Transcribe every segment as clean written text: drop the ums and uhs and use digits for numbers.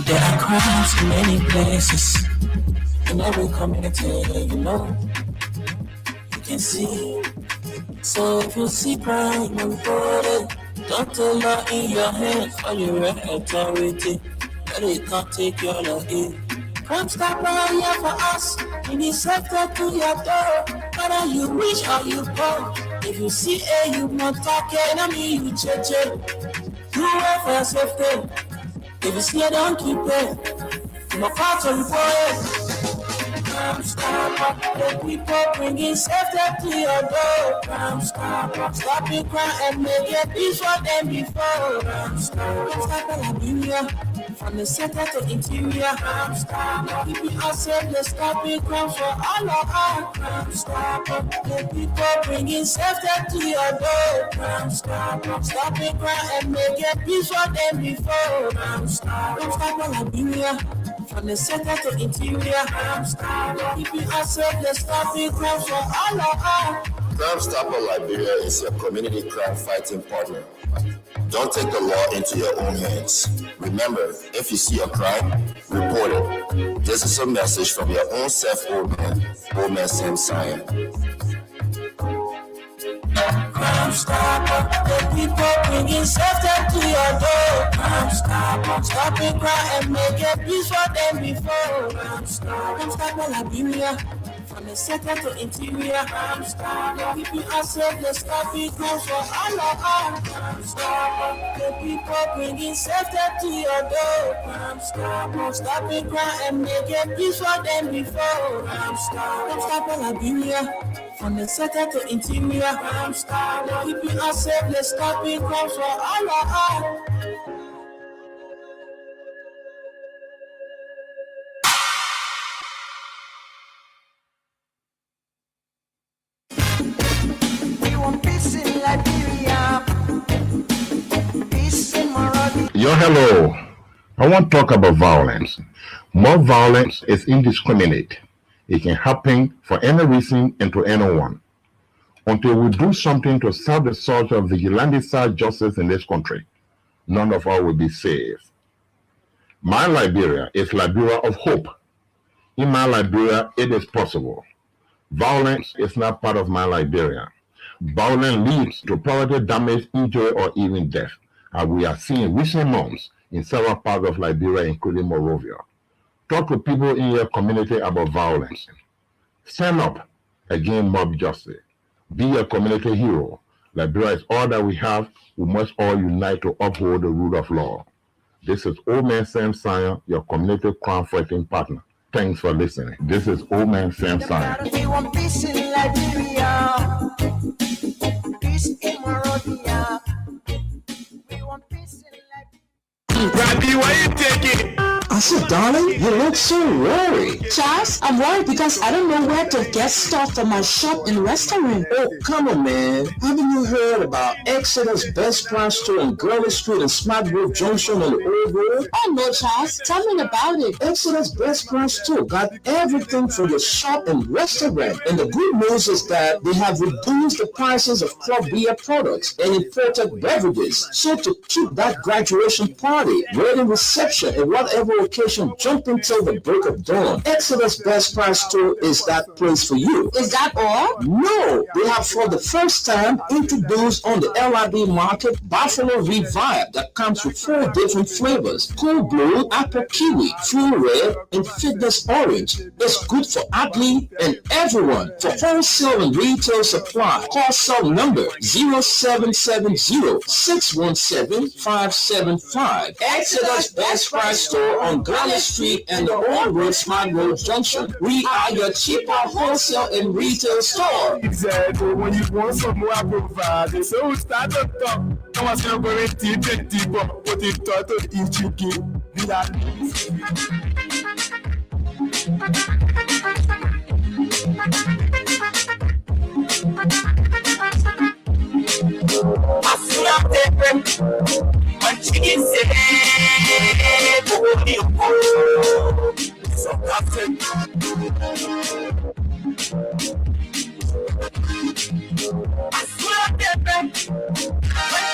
There are crimes in many places, in every community, you can see. So if you see crime, report it. Don't take law in your hands for your authority, but it can't take your law in. Crime stop right here for us, in the sector to your door, whether you rich or you poor. If you see you not talking, you check. Do it for safety. If you see it, don't keep it. My part of the Crime stop, the people bringing safety to your door. Crime stop it crime and make it peace for them before. Crime stop Liberia, from the center to interior. Crime stop, keeping us safe, let's stop it crime for all of us. Crime stop, the people bringing safety to your door. Crime stop it crime and make it peace for them before. Crime stop Liberia, from the center to interior. Crime stop, keeping us safe, let's stop it crime for all of us. Crime Stopper Liberia is your community crime fighting partner. Don't take the law into your own hands. Remember, if you see a crime, report it. This is a message from your own self, Old Man Sam Sion. Crime Stopper, the people bringing safety to your door. Crime stop it crime and make it peace for them before. Crime Stopper Liberia, from the center to interior. Crime stop, keeping us safe, let's stop it crime for all of us. Crime Stopper, the people bringing safety to your door. Crime stop it crime and make it peace for them before. Crime Stopper Liberia, from the center to interior. Crime stop, keeping us safe, let's stop it crime for all of us. Yo, hello. I want to talk about violence. More violence is indiscriminate. It can happen for any reason and to anyone. Until we do something to stop the sort of vigilante-style justice in this country, none of us will be safe. My Liberia is Liberia of hope. In my Liberia, it is possible. Violence is not part of my Liberia. Violence leads to property damage, injury, or even death, as we are seeing recent months in several parts of Liberia, including Monrovia. Talk to people in your community about violence. Stand up against mob justice. Be a community hero. Liberia is all that we have. We must all unite to uphold the rule of law. This is Old Man Sam Sion, your community crime fighting partner. Thanks for listening. This is Old Man Sam Sion. We want peace in Liberia. Peace in Monrovia. We want peace in Liberia. Randy, why you taking? I said, darling, you look so worried. Charles, I'm worried because I don't know where to get stuff for my shop and restaurant. Oh, come on, man. Haven't you heard about Exodus Best Price Store on Gurley Street and Smart Grove Junction on the Old Road? Oh, no, Charles. Tell me about it. Exodus Best Price Store got everything for your shop and restaurant. And the good news is that they have reduced the prices of club beer products and imported beverages. So to keep that graduation party, wedding reception, and whatever vacation jumping till the break of dawn. Exodus Best Price Store is that place for you. Is that all? No, they have for the first time introduced on the LIB market Buffalo Revive that comes with 4 different flavors: Cool Blue, Apple Kiwi, Full Red, and Fitness Orange. It's good for athletes and everyone. For wholesale and retail supply, call cell number 0770-617-575. Exodus Best Price Store on Ghana Street and the Old Road Smart Road Junction. We are your cheaper wholesale and retail store. Exactly. When you want some more, I provide it. So we start to talk. Come on, say we're going to deep, but it thought to each you give. When chicken say, so captain. I swear that when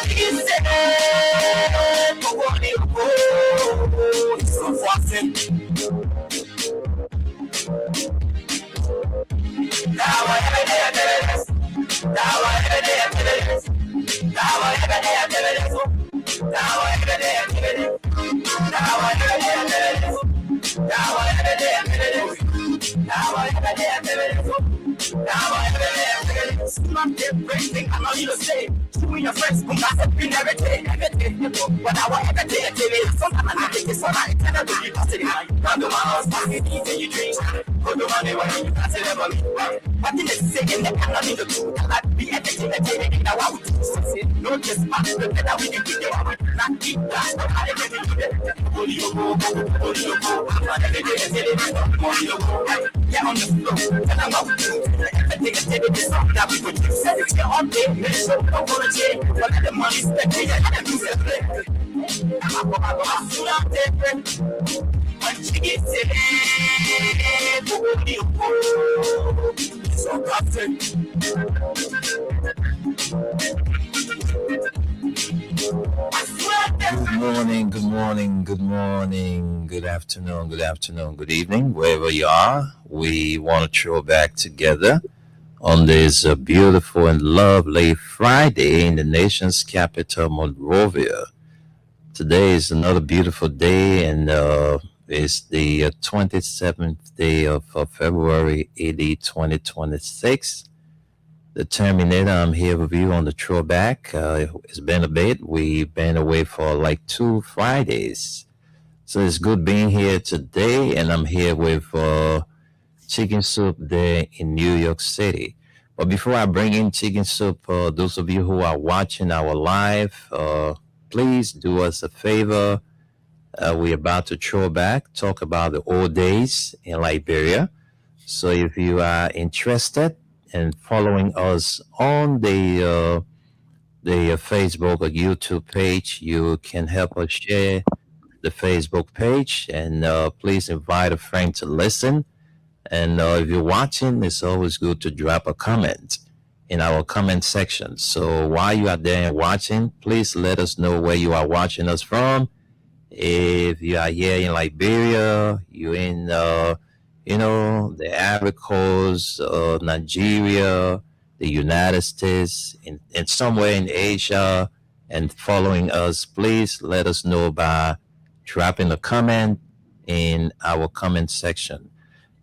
chicken say, so captain. Now I have this. Now I have this. Now I have this. Now I have this. Now I have this. Now I have this. Now I have this. Now I have this. I'm everything I know you to say. You and your friends come back and bring everything. But I want everything. Sometimes I think it's all right. And I do you pass it in. Run the miles, pass it easy, you drink. Go to money when you pass it over me. What did it say in the cannot in the truth? I like be everything. Now I would do something. No just pass the better we can get it. I would not keep that. I didn't do that. Holy go. I'm not everything. Yeah, on the floor. And I'm out to everything. This song that we would do. Said it's your own day. So don't go to jail. But let the money spend it. And do it. I'm different. When she gets it, so captain. Good afternoon, good evening, wherever you are. We want to throw back together on this beautiful and lovely Friday in the nation's capital, Monrovia. Today is another beautiful day, and it's the 27th day of February, AD 2026. The Terminator, I'm here with you on the Throwback. It's been a bit. We've been away for like 2 Fridays. So it's good being here today, and I'm here with Chicken Soup there in New York City. But before I bring in Chicken Soup, those of you who are watching our live, please do us a favor. We're about to throw back, talk about the old days in Liberia. So if you are interested in following us on the Facebook or YouTube page, you can help us share the Facebook page, and please invite a friend to listen. And if you're watching, it's always good to drop a comment in our comment section. So while you are there and watching, please let us know where you are watching us from. If you are here in Liberia, you're in, the Ivory Coast, Nigeria, the United States, and somewhere in Asia, and following us, please let us know by dropping a comment in our comment section.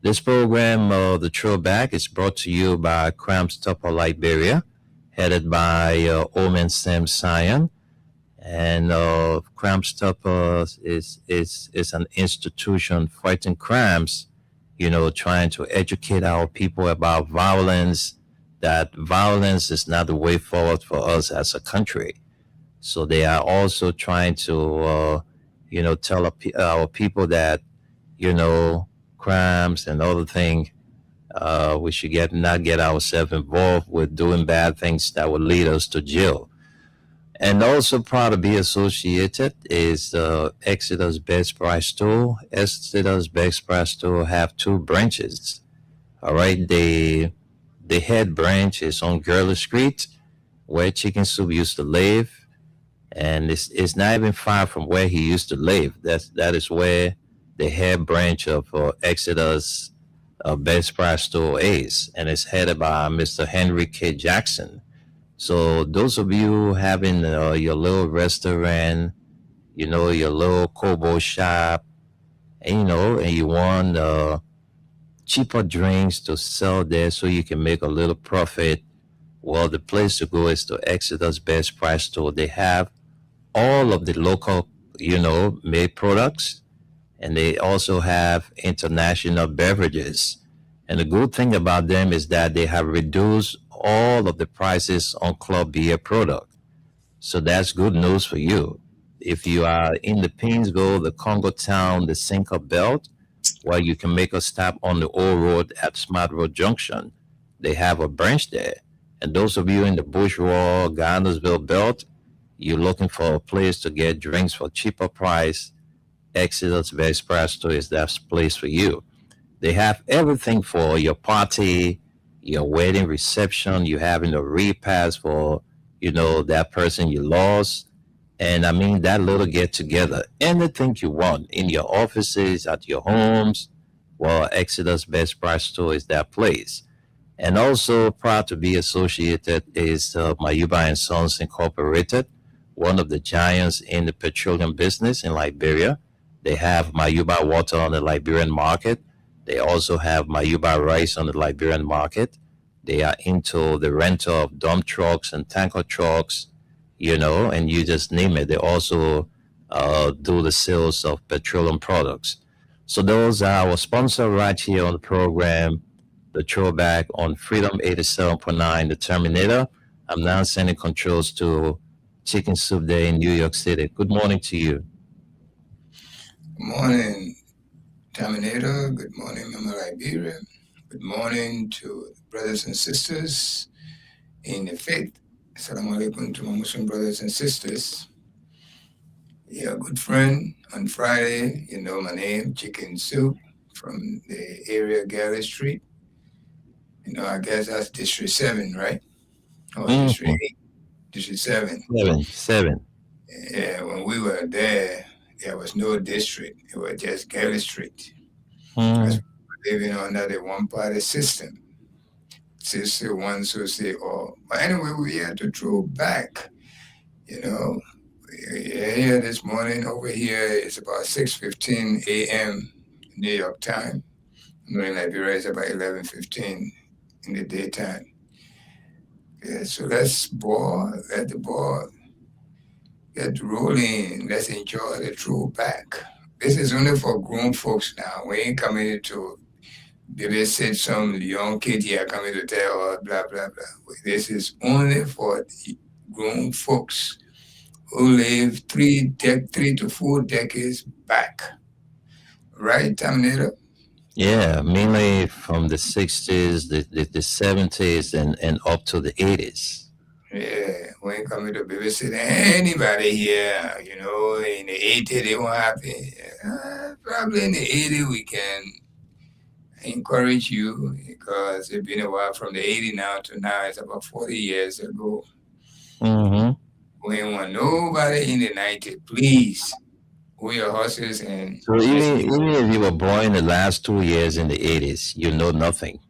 This program, The Throwback, is brought to you by Crime Stopper Liberia, headed by Omen Sam Sion. And Crime Stopper is an institution fighting crimes, trying to educate our people about violence, that violence is not the way forward for us as a country. So they are also trying to, tell our people that, crimes and other things, we should not get ourselves involved with doing bad things that will lead us to jail. And also proud to be associated is Exodus Best Price Store. Exodus Best Price Store have 2 branches. All right, the head branch is on Gurley Street, where Chicken Soup used to live, and it's not even far from where he used to live. That is where the head branch of Exodus Best Price Store Ace, and it's headed by Mr. Henry K. Jackson. So those of you having your little restaurant, your little kobo shop, and, and you want cheaper drinks to sell there so you can make a little profit, well, the place to go is to Exodus Best Price Store. They have all of the local, made products, and they also have international beverages. And the good thing about them is that they have reduced all of the prices on club beer product. So that's good news for you. If you are in the Painesville, the Congo Town, the Cinco Belt, well, you can make a stop on the old road at Smart Road Junction. They have a branch there. And those of you in the Bourgeois, Gardnersville Belt, you're looking for a place to get drinks for cheaper price, Exodus Best Price Store is that place for you. They have everything for your party, your wedding reception. You having a repast for, that person you lost. And I mean, that little get together, anything you want in your offices, at your homes. Well, Exodus Best Price Store is that place. And also proud to be associated is Mayuba and Sons Incorporated, one of the giants in the petroleum business in Liberia. They have Mayuba water on the Liberian market. They also have Mayuba rice on the Liberian market. They are into the rental of dump trucks and tanker trucks, and you just name it. They also do the sales of petroleum products. So those are our sponsor right here on the program, the Throwback on Freedom 87.9, the Terminator. I'm now sending controls to Chicken Soup Day in New York City. Good morning to you. Good morning, Terminator. Good morning, Mama Liberia. Good morning to brothers and sisters in the faith. Assalamu alaikum to my Muslim brothers and sisters. Yeah, good friend on Friday, you know my name, Chicken Soup from the area Gary Street. I guess that's District 7, right? Or District 8? District 7. 7. Yeah, when we were there was no district. It was just Gary Street. Because we were living under the one-party system. Sister one, so say all. But anyway, we had to throw back. We're here this morning. Over here, it's about 6:15 a.m. New York time. In Liberia, it's about 11:15 in the daytime. Yeah, so let's let the ball get rolling. Let's enjoy the throwback. This is only for grown folks now. We ain't coming to babysit some young kid here coming to tell us blah, blah, blah. This is only for the grown folks who live 3 to 4 decades back. Right, Terminator? Yeah, mainly from the 60s, the 70s, and up to the 80s. Yeah, we ain't coming to babysit anybody here. In the 80s, they won't happen. Probably in the 80s, we can encourage you because it's been a while from the 80 now to now. It's about 40 years ago. We ain't want nobody in the 90s. Please, we your horses and. So even if you were born in the last 2 years in the 80s, you know nothing,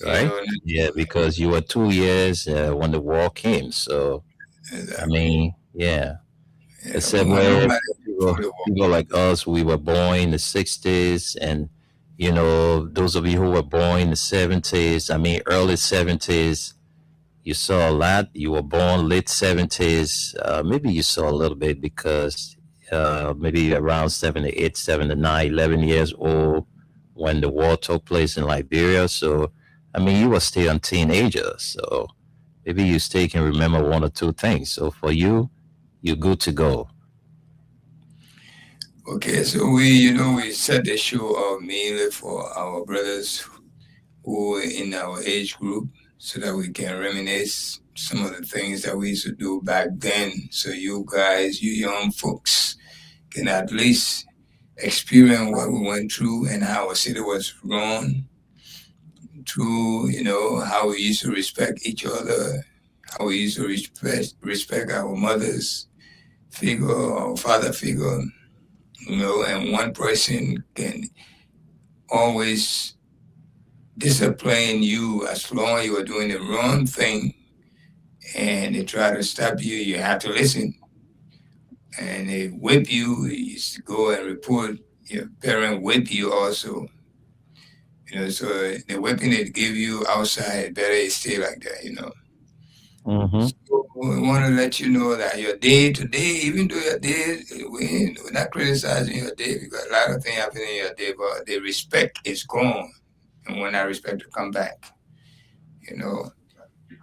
right? Yeah, because you were 2 years when the war came. So, exactly. I mean, yeah. Except where people like us, we were born in the 60s, and those of you who were born in the 70s, I mean, early 70s, you saw a lot. You were born late 70s. Maybe you saw a little bit because maybe around 78, 79, 11 years old when the war took place in Liberia. So, I mean, you were still a teenager. So maybe you still can remember one or two things. So for you, you're good to go. Okay, so we set the show up mainly for our brothers who are in our age group so that we can reminisce some of the things that we used to do back then. So you guys, you young folks, can at least experience what we went through and how our city was run through, how we used to respect each other, how we used to respect our mother's figure, our father figure. And one person can always discipline you as long as you are doing the wrong thing, and they try to stop you. You have to listen, and they whip you. You go and report your parent whip you also. So the whipping they give you outside, better stay like that. Mm-hmm. So we want to let you know that your day today, even though your day, we're not criticizing your day because a lot of things happen in your day, but the respect is gone. And when that respect will come back, you know,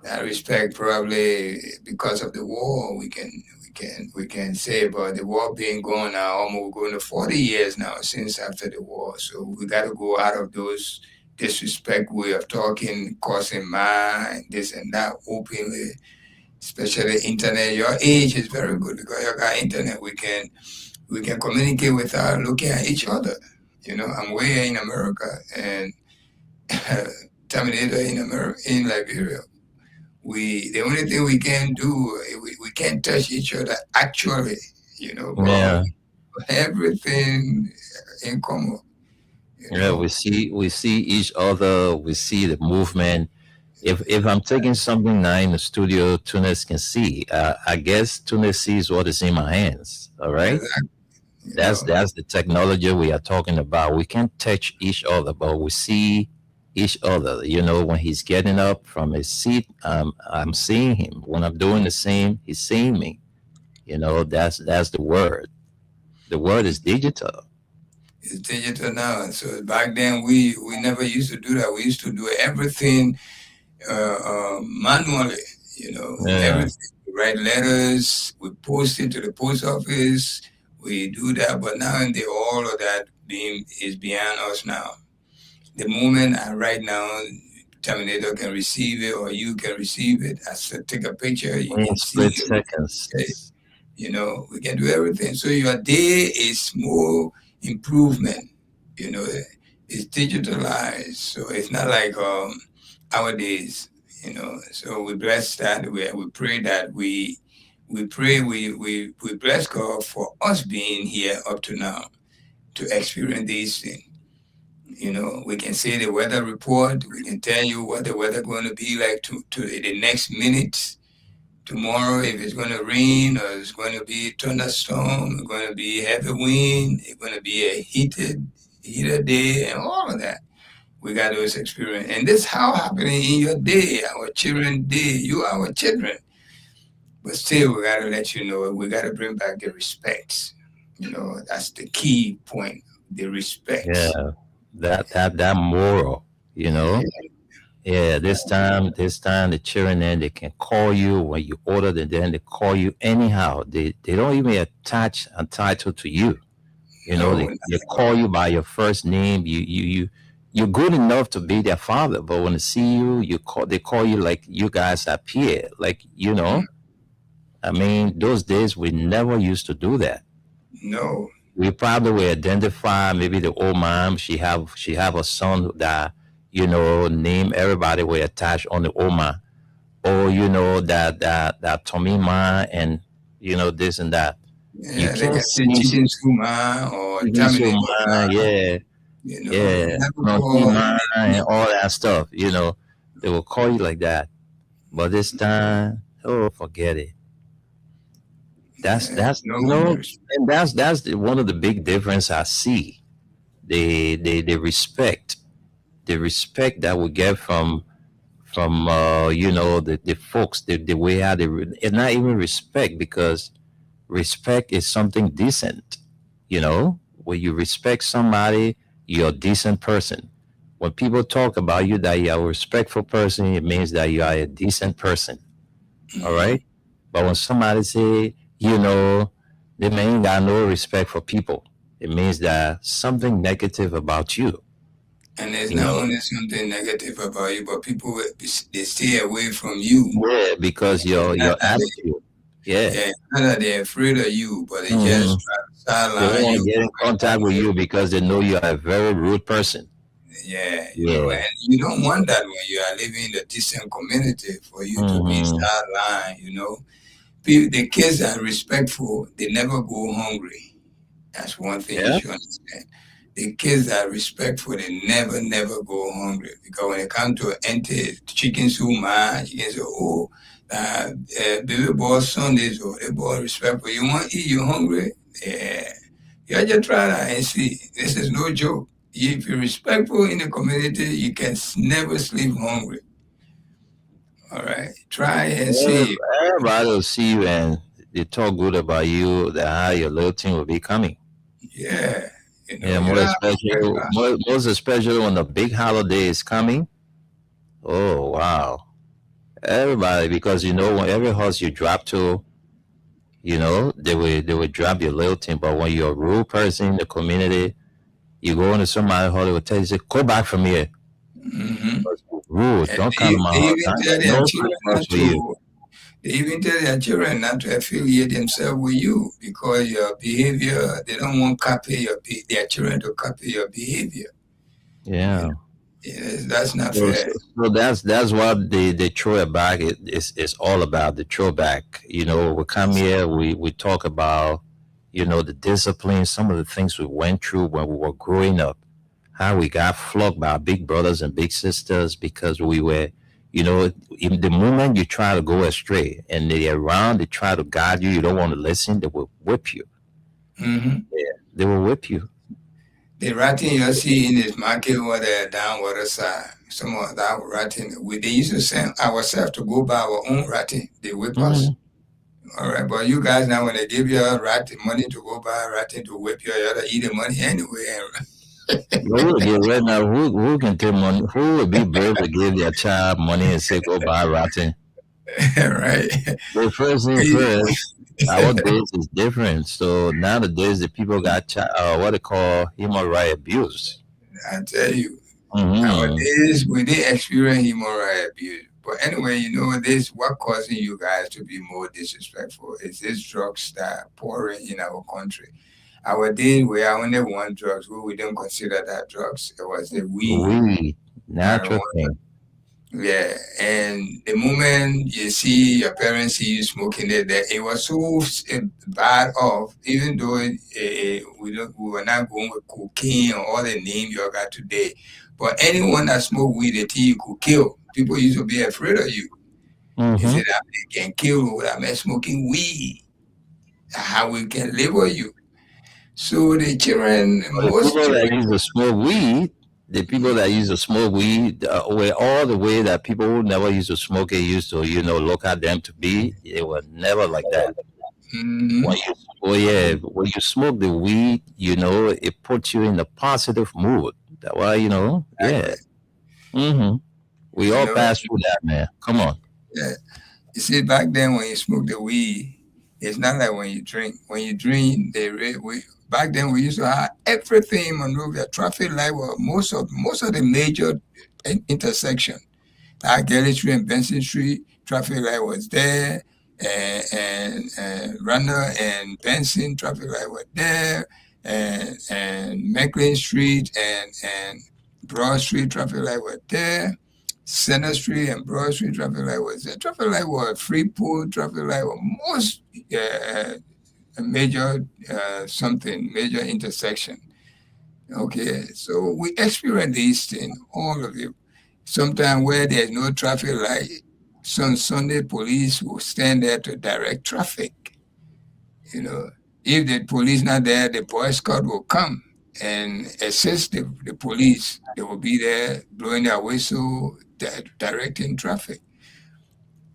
that respect probably because of the war, we can say, but the war being gone now, almost going to 40 years now since after the war. So we got to go out of those disrespect way of talking, causing mind, this and that openly, especially internet. Your age is very good because you got internet. We can communicate without looking at each other. I'm way here in America and Terminator in Liberia. The only thing we can do, we can't touch each other actually, but Yeah. everything in common, you Yeah, know. we see each other, we see the movement. If I'm taking something now in the studio, Tunis can see. I guess Tunis sees what is in my hands. All right. Exactly, That's the technology we are talking about. We can't touch each other, but we see each other. When he's getting up from his seat, I'm seeing him. When I'm doing the same, he's seeing me. That's the word. The word is digital. it's digital now. So back then we never used to do that. We used to do everything manually, Yeah. everything. We write letters, we post it to the post office, we do that. But now and all of that being is behind us now. The moment I write now, Terminator can receive it or you can receive it. I said, take a picture, you In can see split it. Okay. seconds. We can do everything. So your day is more improvement. You know, it's digitalized, so it's not like our days. So we bless that. We pray that we pray we bless God for us being here up to now to experience these things. We can see the weather report. We can tell you what the weather going to be like to the next minute tomorrow, if it's going to rain or it's going to be thunderstorm, it's going to be heavy wind, it's going to be a heated day, and all of that. We got those experience, and this how happening in your day, our children day, you our children. But still, we got to let you know, we got to bring back the respect. That's the key point, the respect. Yeah. That moral, you know. Yeah, Yeah, this time the children then they can call you when you order them, then they call you anyhow. They don't even attach a title to you. no, They call you by your first name. You're good enough to be their father, but when they see you, they call you like you guys are peer. Like, I mean, those days we never used to do that. no, We probably will identify maybe the old mom. She have a son that name everybody will attach on the old mom, or that Tommy ma and this and that. You yeah, they can't can say see cheating Suma or even so Terminator ma, Ma, yeah, yeah, never Auntie call ma any. and all that stuff. They will call you like that. But this time, oh, forget it. That's Yeah, that's no you know, respect. and one of the big difference I see. The respect that we get from the folks, the way how it's not even respect, because respect is something decent. When you respect somebody, you're a decent person. When people talk about you that you're a respectful person, it means that you are a decent person. All Mhm. right. But when somebody say, they may ain't got no respect for people, it means that something negative about you. And there's You not know, only something negative about you, but people they stay away from you. yeah, because It's not your that attitude. Yeah. it's not that they're afraid of you, but they Hmm. just try to They don't sideline want to you. get in contact with you because they know you are a very rude person. Yeah, Yeah. and you don't want that when you are living in a decent community for you to be Hmm. sidelined. The kids are respectful; they never go hungry. That's one thing you Yeah. should understand. The kids are respectful. They never go hungry because when it comes to empty chicken soup, man, you can say, "Oh, baby boy Sundays, oh, the boy respectful. You want to eat? You hungry? Yeah, you just try that and see. This is no joke. If you're respectful in the community, you can never sleep hungry. All right, try and see. Everybody will see you and they talk good about you. That how your little thing will be coming. Yeah, Yeah, you more don't have to especially, worry about. most especially when the big holiday is coming. Oh wow, everybody, because when every house you drop to, they will drop your little thing. But when you're a rude person in the community, you go into somebody's house, they will tell you, say, go back from here. Mm-hmm. Rude, And don't come to my they house. even tell their No children Christmas not for you. to. They even tell their children not to affiliate themselves with you because your behavior. They don't want their children to copy your behavior. You Yeah. know, yes, that's not So, so fair. so that's what they throw it back. It's all about the throwback. We come here, we talk about, the discipline, some of the things we went through when we were growing up, how we got flogged by our big brothers and big sisters because we were, in the moment you try to go astray and they're around, they try to guide you, you don't want to listen, they will whip you. Mm-hmm. Yeah, they will whip you. The ratting you see in this market over there down water side, some of that ratting, they used to send ourselves to go buy our own ratting. They whip us. Mhm. All right, but you guys now when they give you a money to go buy a ratting to whip you, you gotta eat the money anyway. Who will give right now? Who can take money? Who will be brave to give their child money and say go buy rotten? Right. The first thing first, our days is different. So nowadays the people got what they call human right abuse. I tell you, Mm-hmm. nowadays we didn't experience human right abuse. But anyway, this what causing you guys to be more disrespectful is this drugs that pouring in our country. Our days we are only one drugs. We don't consider that drugs. It was the weed, We natural marijuana. thing. Yeah, and the moment you see your parents see you smoking it, that it was so bad off. Even though we were not going with cocaine or all the name you got today, but anyone that smoke weed, they think you could kill. People used to be afraid of you. They Mm-hmm. said that they can kill with a man smoking weed. How we can label you? So the children, The most people that children, use to smoke weed, the people that use to smoke weed, were all the way that people who never used to smoke it used to, look at them to be. They were never like that. mhm, Oh yeah, when you smoke the weed, it puts you in a positive mood. That why, yeah. exactly. Mm-hmm. We You all know, pass through that, man. Come on. yeah. You see, back then when you smoke the weed, it's not like when you drink. When you drink, back then we used to have everything in Monrovia. Traffic light was most of the major intersection. Like Galley Street and Benson Street, traffic light was there, and Runner and Benson traffic light was there, and McLean Street and Broad Street traffic light was there. Center Street and Broad Street traffic light was there. Traffic light was Freeport traffic light was most major major intersection. Okay, so we experience these things, all of you. Sometimes where there's no traffic light, some Sunday police will stand there to direct traffic. You know, if the police not there, the Boy Scout will come and assist the police. They will be there blowing their whistle, directing traffic.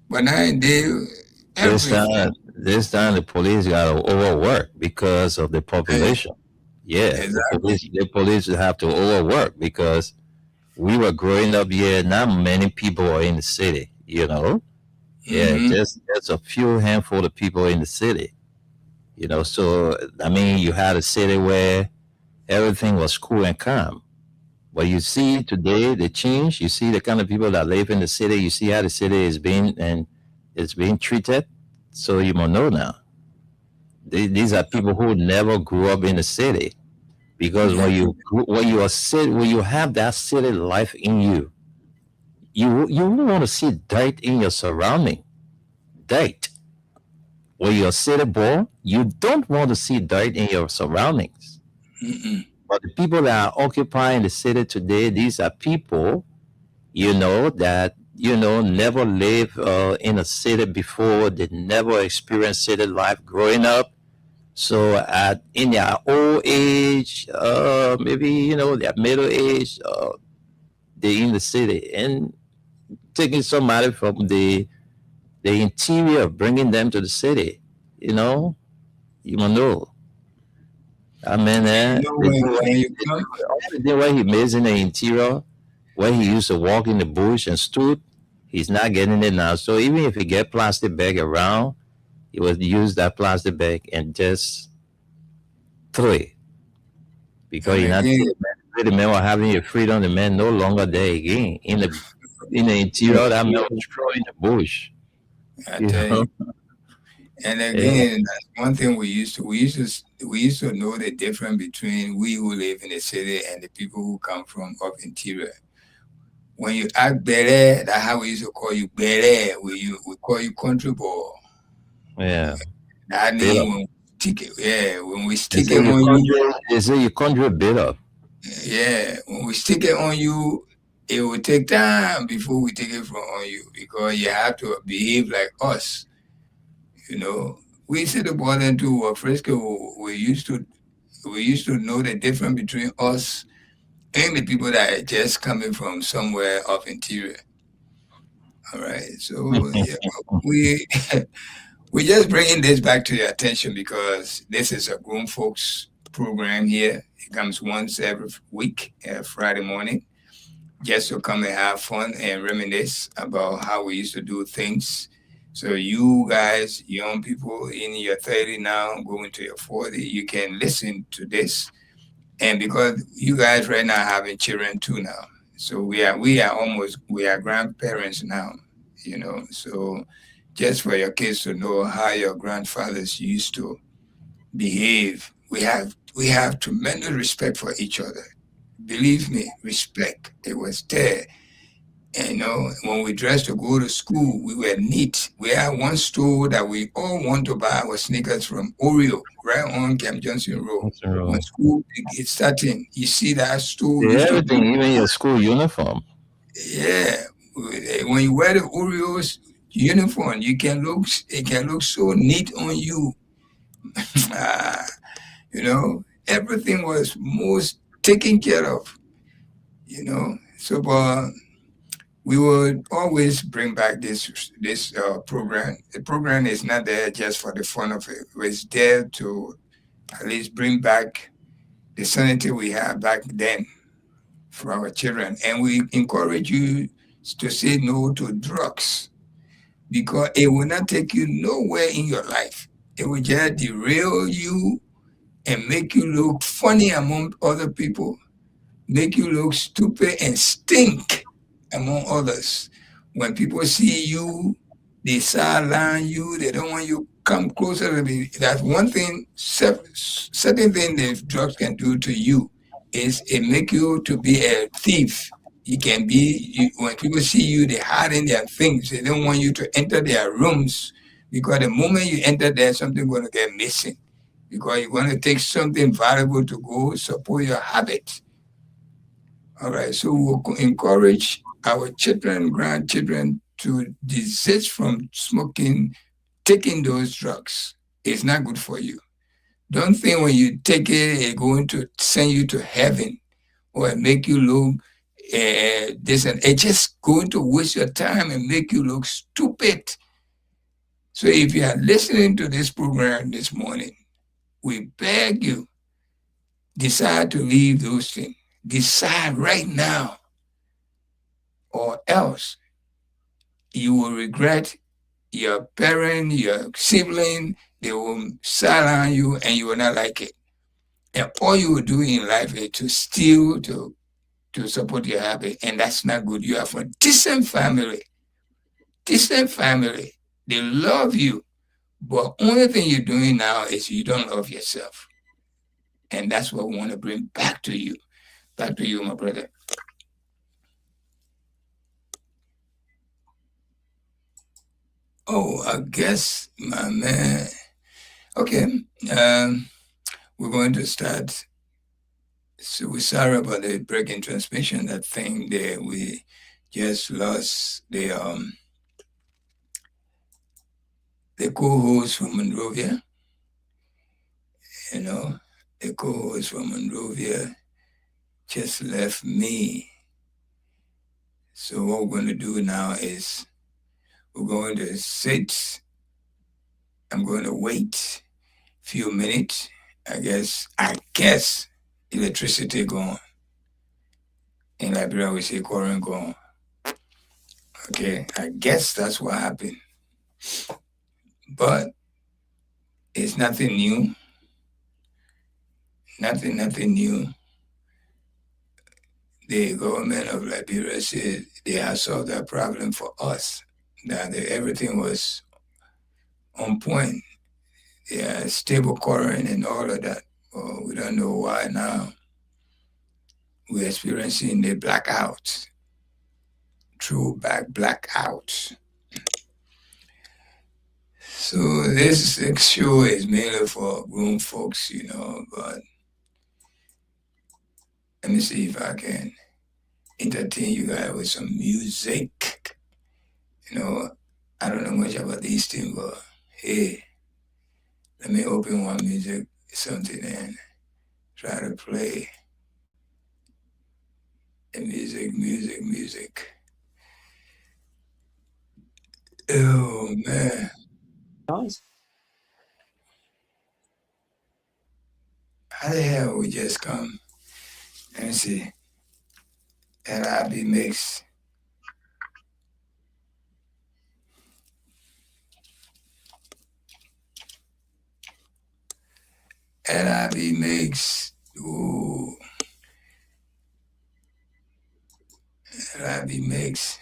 But nowadays, This everything. time, this time the police got to overwork because of the population. Yeah, Exactly. the police have to overwork because we were growing up here. Not many people are in the city. Yeah, Hmm. just a few handful of people in the city. So I mean, you had a city where everything was cool and calm. But you see today the change. You see the kind of people that live in the city. You see how the city is being and it's being treated. So you must know now. These are people who never grew up in the city because Yeah, when you have that city life in you, you won't want to see dirt in your surrounding. Dirt. when you're a city boy, you don't want to see dirt in your surroundings. Mm-mm. But the people that are occupying the city today, these are people, that never lived in a city before. They never experienced city life growing up. So at in their old age, maybe their middle age, they in the city and taking somebody from the interior, bringing them to the city. You know, you know. I mean, You know, when you come, the day where he lives in the interior, where he used to walk in the bush and stood, he's not getting it now. So even if he get plastic bag around, he would use that plastic bag and just throw it because and you're not again, the man was having your freedom. The man no longer there again in the interior. That man was throwing the bush. I You tell know, you, and yeah. again, that's one thing we used to know the difference between we who live in the city and the people who come from up interior. When you act better, that's how we used to call you better. We call you country boy. Yeah. That Bitter. means when we stick it, yeah, when we They stick say it you on you, conjure. They say you conjure bitter. yeah, when we stick it on you, it will take time before we take it from on you because you have to behave like us. You know, we see the border to Frisco. We used to know the difference between us and the people that are just coming from somewhere of interior. All right, so yeah, we we just bringing this back to your attention because this is a grown folks program here. It comes once every week, Friday morning, just to come and have fun and reminisce about how we used to do things. So you guys, young people in your 30 now, going to your 40, you can listen to this. And because you guys right now having children too now. So we are grandparents now, So just for your kids to know how your grandfathers used to behave. We have tremendous respect for each other. Believe me, respect. It was there. And when we dressed to go to school, we were neat. We had one store that we all want to buy our sneakers from Oreo, right on Camp Johnson Road. That's When true. school is starting, you see that store Yeah, used to be, everything, even your school uniform. yeah. When you wear the Oreos uniform, it can look so neat on you. Ah, everything was most taken care of. So, but we would always bring back this program. The program is not there just for the fun of it. It's there to at least bring back the sanity we had back then for our children, and we encourage you to say no to drugs because it will not take you nowhere in your life. It will just derail you and make you look funny among other people, make you look stupid and stink among others. When people see you, they sideline you. They don't want you come closer to me. That's one thing. Certain thing that drugs can do to you is it make you to be a thief. You can be when people see you, they hide in their things. They don't want you to enter their rooms because the moment you enter there, something going to get missing because you want to take something valuable to go support your habit. All right, so we'll encourage our children, grandchildren to desist from smoking, taking those drugs. It's not good for you. Don't think when you take it, it's going to send you to heaven or make you look this and it's just going to waste your time and make you look stupid. So if you are listening to this program this morning, we beg you, decide to leave those things. Decide right now, or else you will regret your parent, your sibling, they will silence you and you will not like it. And all you will do in life is to steal to support your habit. And that's not good. You are from a decent family. Decent family. They love you. But only thing you're doing now is you don't love yourself. And that's what we want to bring back to you. Back to you, my brother. Oh, I guess, my man. Okay. We're going to start. So we're sorry about the break in transmission. That thing there, we just lost the co-host from Monrovia. You know, the co-host from Monrovia just left me. So what we're going to do now is we're going to sit. I'm going to wait a few minutes. I guess electricity gone. In Liberia, we say current gone. Okay, I guess that's what happened. But it's nothing new. Nothing new. The government of Liberia said they have solved that problem for us. That everything was on point. Yeah, stable current and all of that. Well, we don't know why now we're experiencing the blackout. Throwback blackout. So this show is mainly for grown folks, but let me see if I can entertain you guys with some music. I don't know much about these things, but hey, let me open one music, something, and try to play the music. Oh man, how the hell we just come? Let me see. LIB mix. LIB mix. Ooh. LIB mix.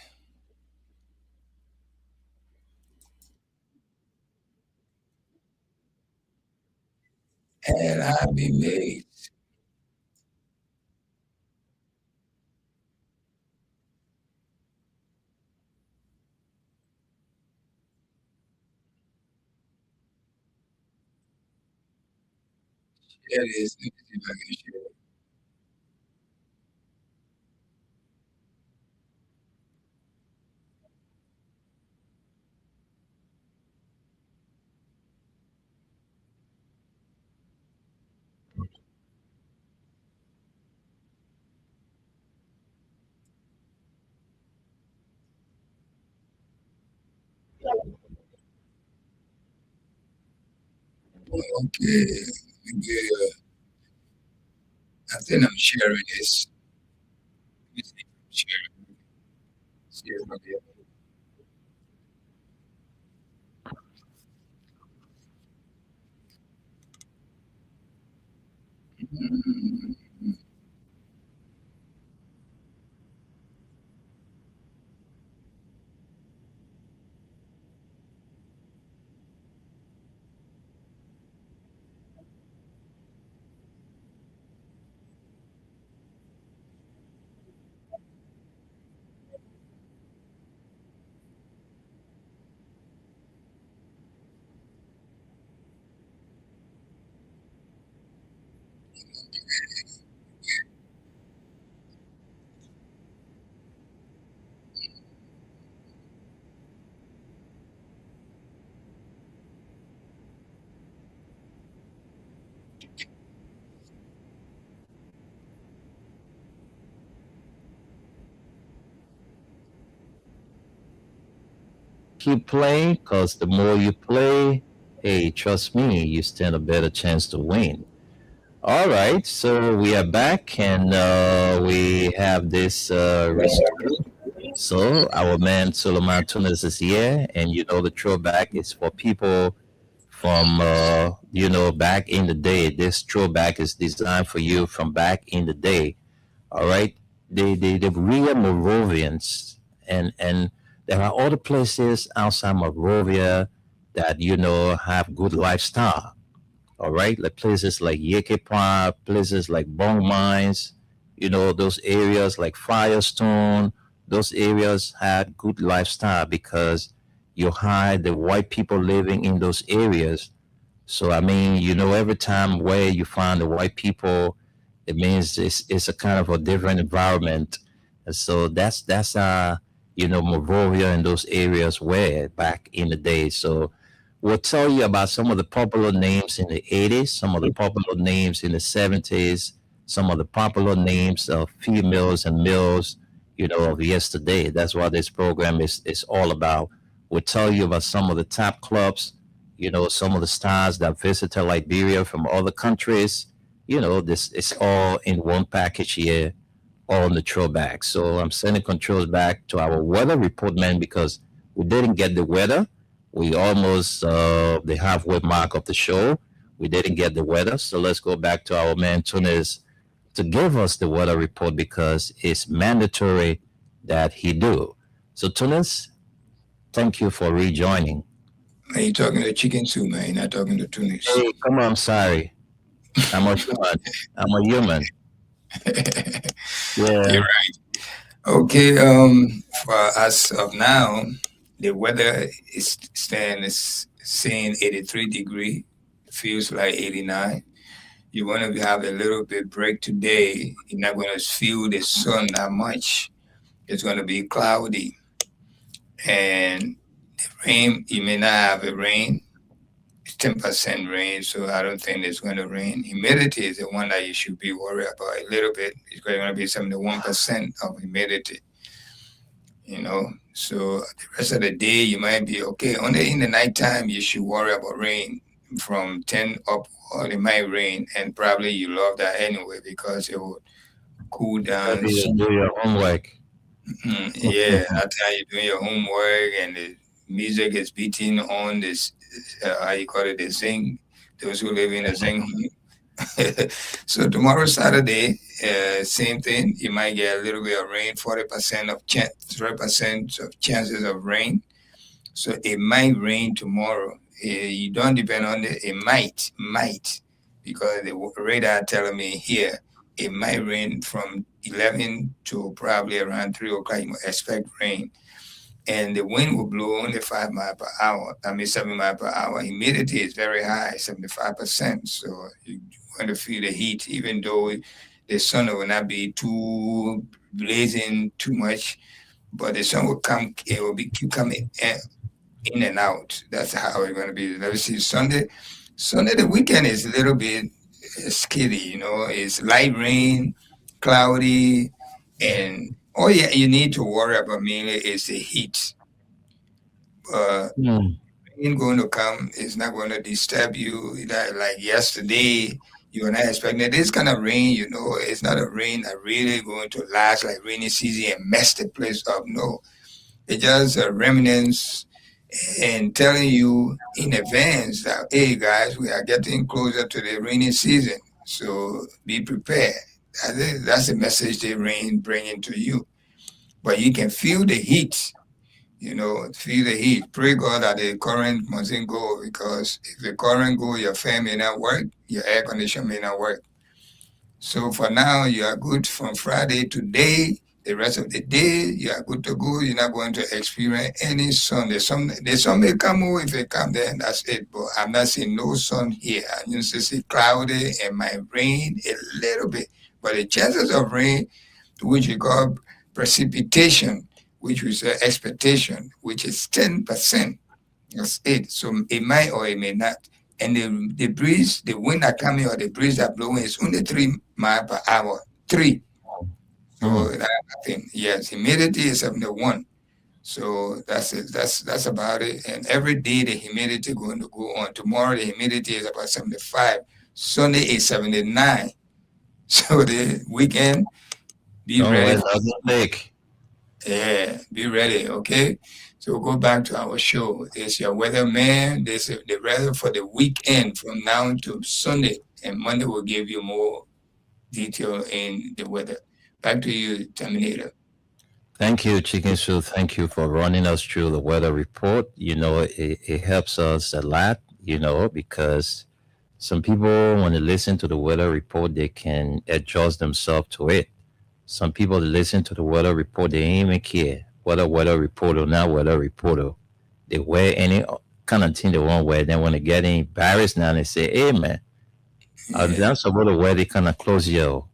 LIB mix. Share this. Let me see if I can share it. Okay. Yeah. I think I'm sharing this. Let me see if I'm sharing. See if I'm here. Mm. Keep playing, because the more you play, hey, trust me, you stand a better chance to win. All right, so we are back and we have this restart. So our man Suleiman Tunis is here, and the throwback is for people from back in the day. This throwback is designed for you from back in the day. All right, the real Moravians, and there are other places outside Moravia that have good lifestyle. All right, like places like Yekepa, places like Bong Mines, those areas like Firestone. Those areas had good lifestyle because you hide the white people living in those areas. So I mean, every time where you find the white people, it means it's a kind of a different environment. And so that's Monrovia and those areas where back in the day. So we'll tell you about some of the popular names in the 80s, some of the popular names in the 70s, some of the popular names of females and males, of yesterday. That's what this program is all about. We'll tell you about some of the top clubs, some of the stars that visited Liberia from other countries. This is all in one package here on the throwback. So I'm sending controls back to our weather report man because we didn't get the weather. We almost the halfway mark of the show. We didn't get the weather. So let's go back to our man Tunis to give us the weather report because it's mandatory that he do. So Tunis, thank you for rejoining. Man, you talking to chicken soup, man. You're not talking to Tunis. Hey, come on, I'm sorry. I'm a human. I'm a human. Yeah. You're right. Okay, for as of now, the weather is saying 83-degree, feels like 89. You want to have a little bit break today. You're not going to feel the sun that much. It's going to be cloudy. And the rain, you may not have a rain. It's 10% rain, so I don't think it's going to rain. Humidity is the one that you should be worried about a little bit. It's going to be 71% of humidity. So the rest of the day you might be okay. Only in the nighttime you should worry about rain from 10 up, or it might rain, and probably you love that anyway because it will cool down. Maybe you do your homework. Yeah, after you're doing your homework and the music is beating on this, how you call it, the zing, those who live in a zing home. So tomorrow, Saturday, same thing. You might get a little bit of rain, 40% of 30% of chances of rain. So it might rain tomorrow. You don't depend on it. It might, because the radar telling me here it might rain from 11 to probably around 3 o'clock. You expect rain. And the wind will blow only 5 miles per hour. 7 miles per hour. Humidity is very high, 75%. So you want to feel the heat, even though the sun will not be too blazing too much, but the sun will come. It will be keep coming in and out. That's how it's going to be. Let me see. Sunday, the weekend is a little bit skitty. It's light rain, cloudy, and all you need to worry about mainly is the heat. Rain going to come. It's not going to disturb you. Like yesterday, you were not expecting this kind of rain. It's not a rain that really going to last like rainy season and mess the place up. No, it's just a remnants and telling you in advance that, hey guys, we are getting closer to the rainy season, so be prepared. That's the message the rain bringing to you. But you can feel the heat. Feel the heat. Pray God that the current mustn't go, because if the current go, your fan may not work, your air conditioner may not work. So for now, you are good from Friday to today. The rest of the day, you are good to go. You're not going to experience any sun. The sun may come over. If it comes, then that's it. But I'm not seeing no sun here. I used to see cloudy and might rain a little bit. But the chances of rain, which we call precipitation, which we say expectation, which is 10%. That's it. So it might or it may not. And the breeze, the wind that coming or the breeze that blowing is only 3 miles per hour. 3. So that nothing. Yes, humidity is 71. So that's it. That's about it. And every day the humidity going to go on. Tomorrow the humidity is about 75. Sunday is 79. So the weekend, be ready. Yeah, be ready, okay? So go back to our show. It's your weatherman. This is the weather for the weekend from now to Sunday. And Monday will give you more detail in the weather. Back to you, Terminator. Thank you, Chicken Soup. Thank you for running us through the weather report. It helps us a lot, because some people, when they listen to the weather report, they can adjust themselves to it. Some people that listen to the weather report, they ain't even care whether weather report or not weather report. they wear any kind of thing they want to wear. Then when they get embarrassed now, they say, "Hey man, I'm not supposed to wear the kind of clothes, yo."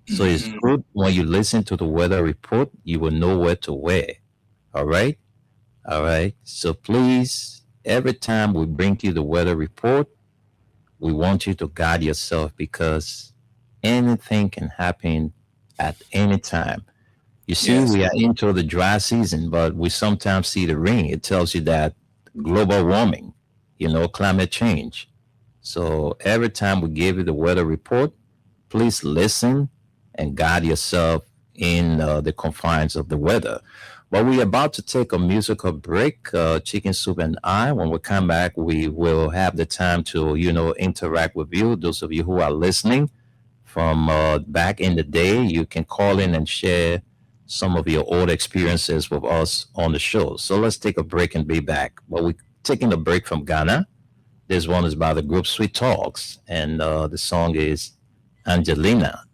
So it's good when you listen to the weather report, you will know where to wear. All right. All right. So please, every time we bring you the weather report, we want you to guard yourself because anything can happen at any time. You see, we are into the dry season, but we sometimes see the rain. It tells you that global warming, climate change. So every time we give you the weather report, please listen and guide yourself in the confines of the weather. But we're about to take a musical break, Chicken Soup and I. When we come back, we will have the time to, interact with you. Those of you who are listening from back in the day, you can call in and share some of your old experiences with us on the show. So let's take a break and be back. But we're taking a break from Ghana. This one is by the group Sweet Talks, and the song is Angelina.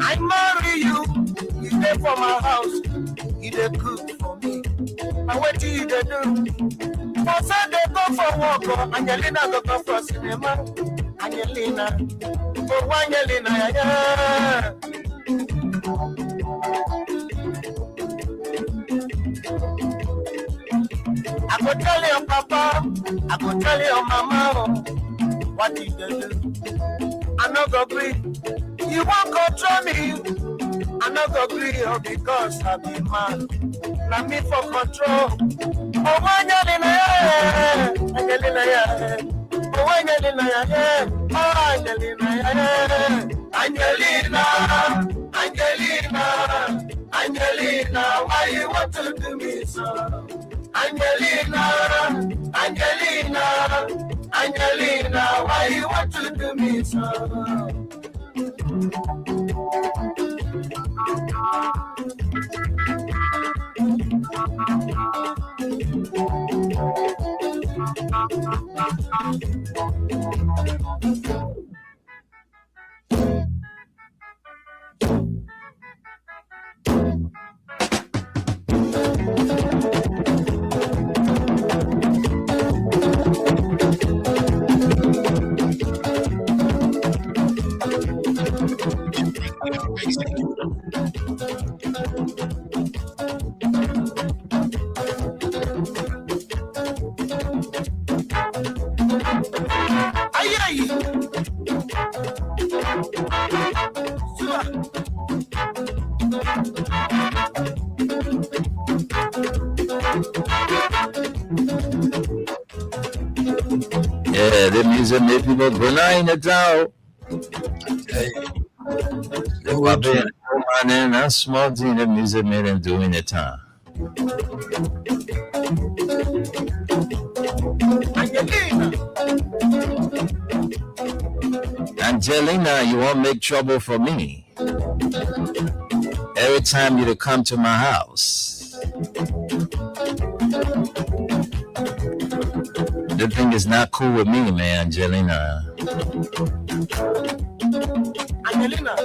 I marry you, you there for my house, you there cook for me. And what do you do? For Sunday go for walk, Angelina go for cinema. Angelina, oh Angelina, yeah. I go tell your papa, I go tell your mama, what did they do? I no go agree. You won't control me. I no go agree because I be man. Not me for control. Oh, Angelina, yeah. Angelina, yeah. Oh, Angelina, yeah. Oh, Angelina, yeah. Angelina, Angelina, Angelina, why you want to do me so? Angelina, Angelina, Angelina, why you want to do me so? Yeah, the music make people grind it out. The Wabi and a small thing the music made them doing the time. Angelina, you won't make trouble for me. Every time you to come to my house. The thing is not cool with me, man, Angelina. Angelina.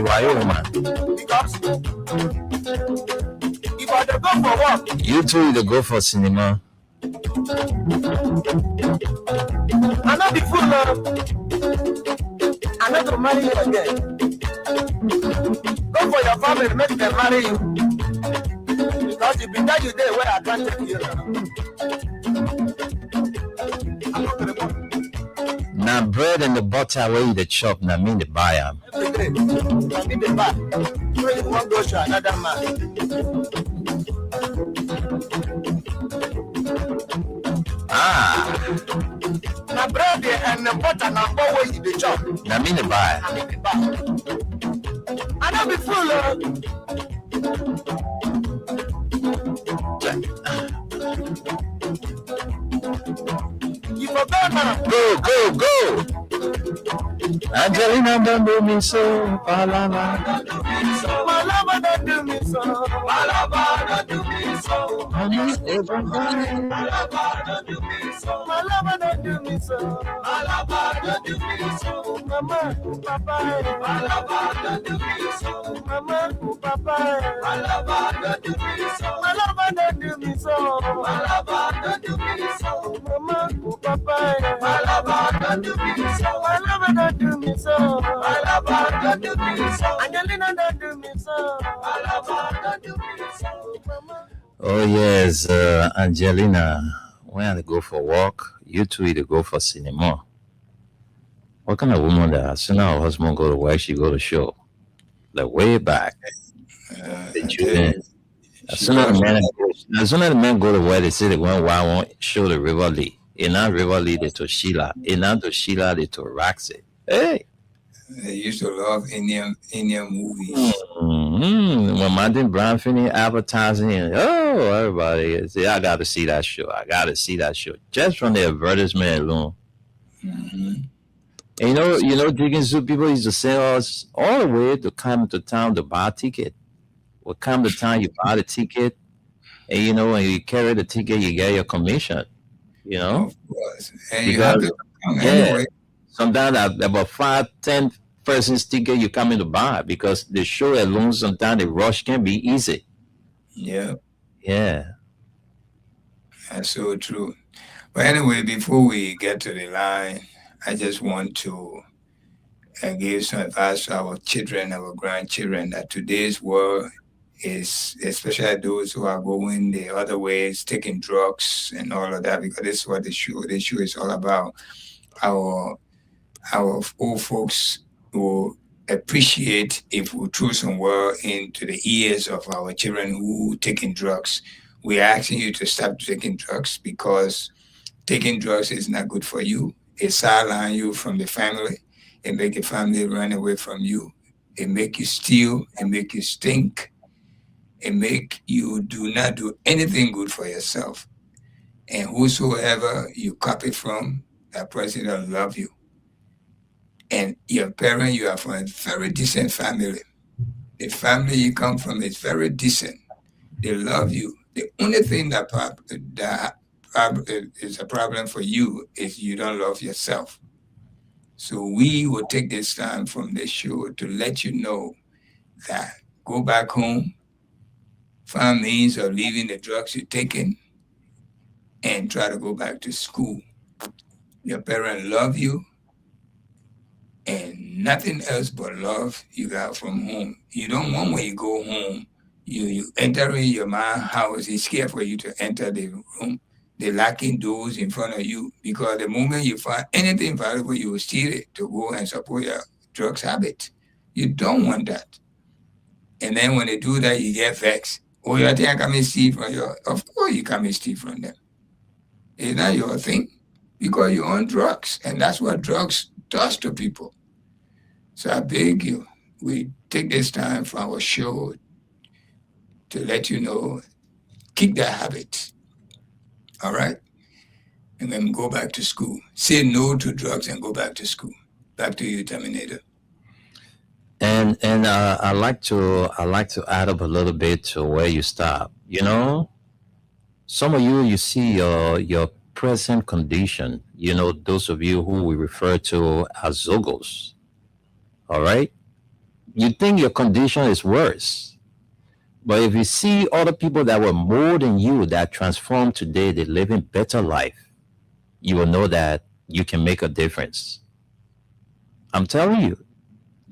Why you, man? Because if I go for work. You two to go for cinema. I know the fool. I know to marry you again. Go for your family, make them marry you. Because if you tell you there where I can't take you. Now bread and the butter where you the chop, now mean the buy them. I mean the buy. So you won't go to another man. Now bread and the butter now go where you the chop. Now mean the buy. I mean the buy. I don't be fool. You forgot now. Go. Angelina don't do me so. My lover don't do me so. My lover don't do me so. My lover don't do me so. My lover don't do me so. My lover don't do me so. Mama, papa, my lover don't do me so. Mama, papa, my lover don't do me so. My lover don't do me so. My lover don't do me so. Mama, papa, my lover don't do me so. My lover don't do me so. My lover don't do me so. Angelina don't do me so. My lover don't do me so. Mama. Oh yes, Angelina. When I go for walk, you two to go for cinema. What kind of woman that as soon as her husband go to work, she go to show? Like way back. As soon as the men go to work, they say they won't show the River Lee. In that River Lee, they to Sheila. In that to Sheila, they to Roxy. Hey. They used to love Indian movies. When Martin Brown finished advertising, everybody say, I got to see that show. I got to see that show. Just from the advertisement alone. And you know, Digging Zoo people used to send us all the way to come to town to buy a ticket. Well, come to town, you buy the ticket, and you know, when you carry the ticket, you get your commission. You know? Of course. And you have to come anyway. Sometimes about 5-10 persons ticket you come in to buy because the show alone sometimes the rush can be easy. Yeah. That's so true. But anyway, before we get to the line, I just want to give some advice to our children, our grandchildren, that today's world is, especially those who are going the other ways, taking drugs and all of that, because this is what the show is all about. Our old folks will appreciate if we throw some word into the ears of our children who taking drugs. We're asking you to stop taking drugs because taking drugs is not good for you. It sideline you from the family. It make the family run away from you. It make you steal. It make you stink. It make you do not do anything good for yourself. And whosoever you copy from, that person don't love you. And your parent, you are from a very decent family. The family you come from is very decent. They love you. The only thing that is a problem for you is you don't love yourself. So we will take this time from the show to let you know that go back home, find means of leaving the drugs you're taking, and try to go back to school. Your parents love you, and nothing else but love you got from home. You don't want when you go home, you enter in your mom's house, it's scared for you to enter the room. They're locking doors in front of you because the moment you find anything valuable, you will steal it to go and support your drugs habit. You don't want that. And then when they do that, you get vexed. Oh, you think I come and steal from you? Of course you come and steal from them. It's not your thing because you're on drugs, and that's what drugs does to people. So I beg you, we take this time for our show to let you know, kick that habit. All right? And then go back to school. Say no to drugs and go back to school. Back to you, Terminator. And I like to add up a little bit to where you stop. You know, some of you see your present condition. You know, those of you who we refer to as Zogos. All right, you think your condition is worse. But if you see other people that were more than you that transformed today, they living better life, you will know that you can make a difference. I'm telling you.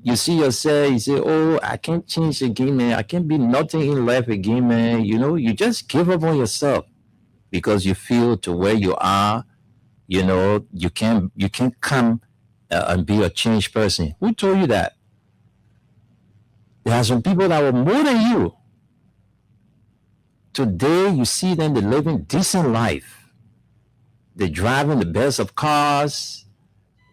You see yourself, you say, oh, I can't change again, man. I can't be nothing in life again, man. You know, you just give up on yourself because you feel to where you are, you know, you can't come and be a changed person. Who told you that? There are some people that were more than you. Today, you see them, they're living decent life. They're driving the best of cars.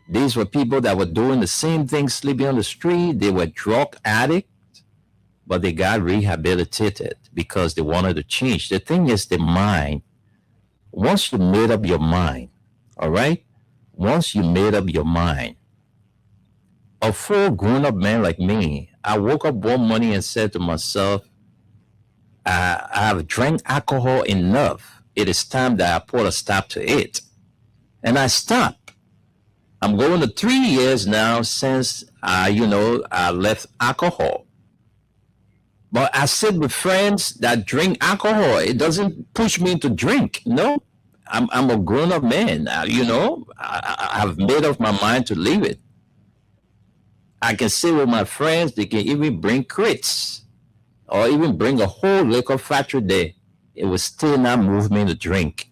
These were people that were doing the same thing, sleeping on the street. They were drug addicts, but they got rehabilitated because they wanted to change. The thing is the mind. Once you made up your mind, all right? Once you made up your mind, a full grown-up man like me, I woke up one morning and said to myself, I have drank alcohol enough. It is time that I put a stop to it. And I stopped. I'm going to 3 years now since I left alcohol. But I sit with friends that drink alcohol. It doesn't push me to drink. No, I'm a grown-up man. I've made up my mind to leave it. I can sit with my friends. They can even bring crates or even bring a whole liquor factory there. It will still not move me to drink.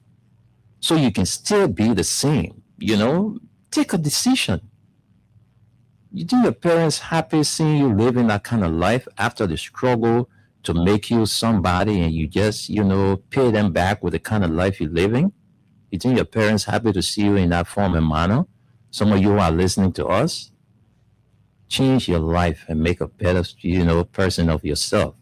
So you can still be the same, take a decision. You think your parents happy seeing you living that kind of life after the struggle to make you somebody and you just, pay them back with the kind of life you're living? You think your parents happy to see you in that form and manner? Some of you are listening to us. Change your life and make a better, person of yourself.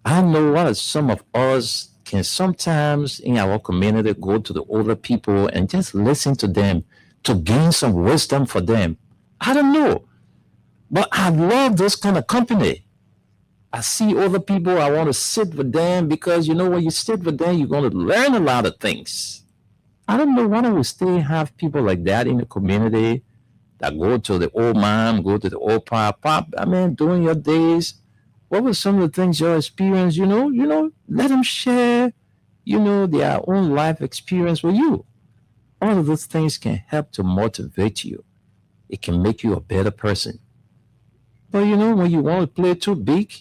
I know what some of us can sometimes in our community go to the older people and just listen to them to gain some wisdom for them. I don't know, but I love this kind of company. I see other people, I want to sit with them because, when you sit with them, you're going to learn a lot of things. I don't know, why don't we still have people like that in the community that go to the old mom, go to the old pop, during your days, what were some of the things you experienced, let them share, their own life experience with you. All of those things can help to motivate you. It can make you a better person. But when you want to play too big,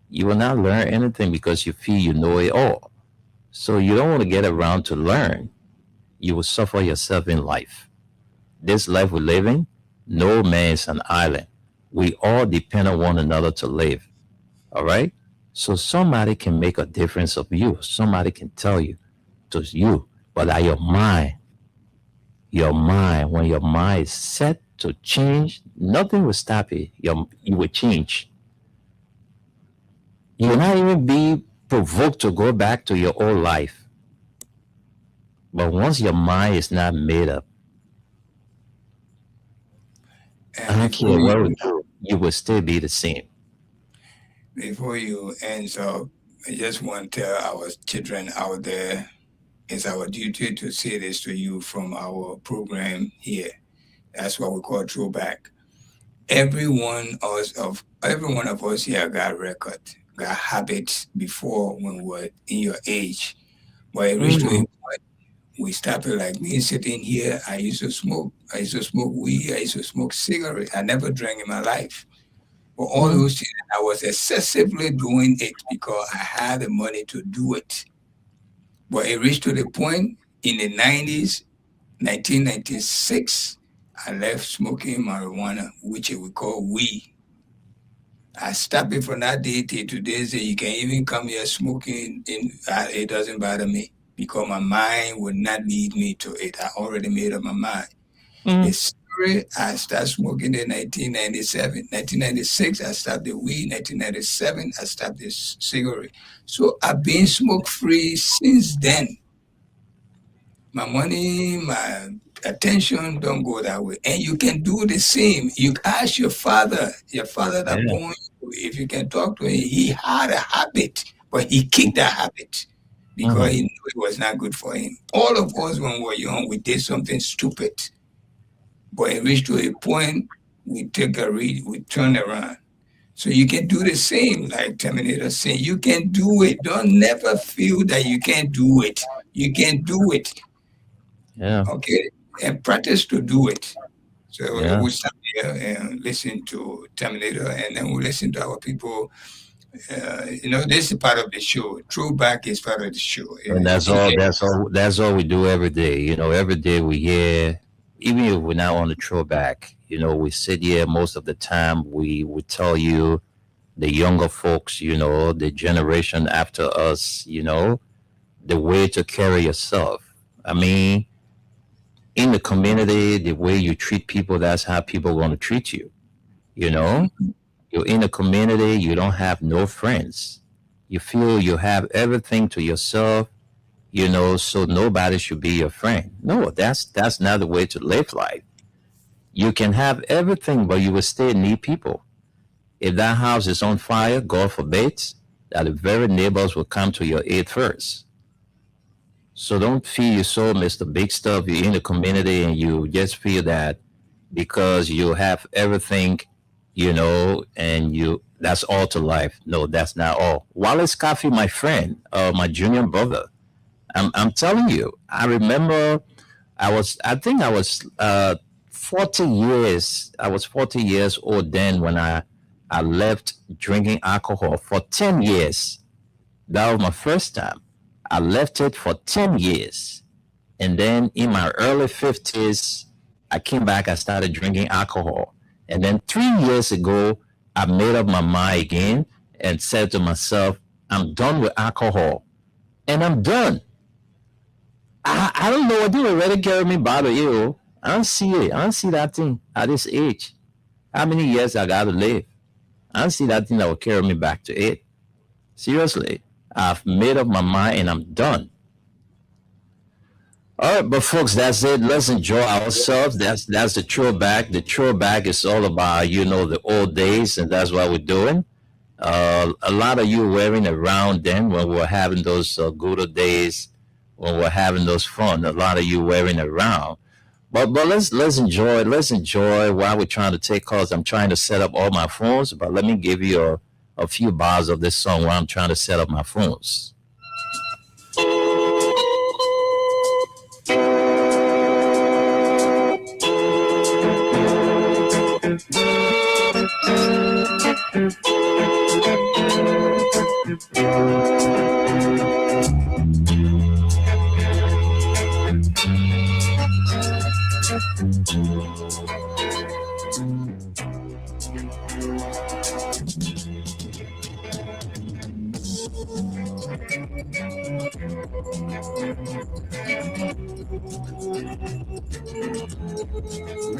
you will not learn anything because you feel you know it all. So you don't want to get around to learn. You will suffer yourself in life. This life we live in, no man is an island. We all depend on one another to live. All right? So somebody can make a difference of you. Somebody can tell you to you, but at your mind, when your mind is set to change, nothing will stop it. You will change. You will not even be provoked to go back to your old life. But once your mind is not made up, I don't care what we do, you will still be the same. Before you end up, I just want to tell our children out there, it's our duty to say this to you from our program here. That's what we call Throwback. Every one of us here got record, got habits before when we were in your age. But it reached to a point, we started like me sitting here. I used to smoke weed. I used to smoke cigarette. I never drank in my life. But all those things, I was excessively doing it because I had the money to do it. But it reached to the point in the 90s, 1996, I left smoking marijuana, which we call weed. I stopped it from that day till today's day. You can even come here smoking, it doesn't bother me because my mind would not lead me to it. I already made up my mind. The cigarette, I started smoking in 1997. 1996, I stopped the weed. 1997, I stopped the cigarette. So I've been smoke-free since then. My money, my attention don't go that way. And you can do the same. You ask your father that born you, if you can talk to him, he had a habit, but he kicked that habit because he knew it was not good for him. All of us, when we were young, we did something stupid. But it reached to a point, we turn around. So you can do the same, like Terminator saying, you can do it. Don't never feel that you can't do it. You can do it. Yeah. Okay. And practice to do it. So Yeah. we'll stop here and listen to Terminator, and then we'll listen to our people. This is part of the show. Throwback is part of the show. And that's all. That's all. That's all we do every day. Every day we hear, even if we're not on the throwback. We sit here most of the time. We tell you, the younger folks, the generation after us, the way to carry yourself. I mean, in the community, the way you treat people, that's how people are going to treat you. You're in a community, you don't have no friends. You feel you have everything to yourself, so nobody should be your friend. No, that's not the way to live life. You can have everything, but you will still need people. If that house is on fire, God forbid, that the very neighbors will come to your aid first. So don't feel you're so Mr. Big Stuff. You're in the community and you just feel that because you have everything, and that's all to life. No, that's not all. Wallace Coffee, my friend, my junior brother. I'm telling you, I remember I think I was 40 years. I was 40 years old then when I left drinking alcohol for 10 years. That was my first time. I left it for 10 years. And then in my early 50s, I came back, I started drinking alcohol. And then 3 years ago, I made up my mind again and said to myself, I'm done with alcohol. And I'm done. I don't know what they already carry me by the ear. I don't see it. I don't see that thing at this age. How many years I got to live? I don't see that thing that will carry me back to it. Seriously, I've made up my mind and I'm done. All right, but folks, that's it. Let's enjoy ourselves. That's the throwback. The throwback is all about, the old days, and that's what we're doing. A lot of you wearing around then when we were having those good old days, when we were having those fun. A lot of you wearing around. But let's enjoy. Let's enjoy while we're trying to take calls. I'm trying to set up all my phones, but let me give you a few bars of this song while I'm trying to set up my phones.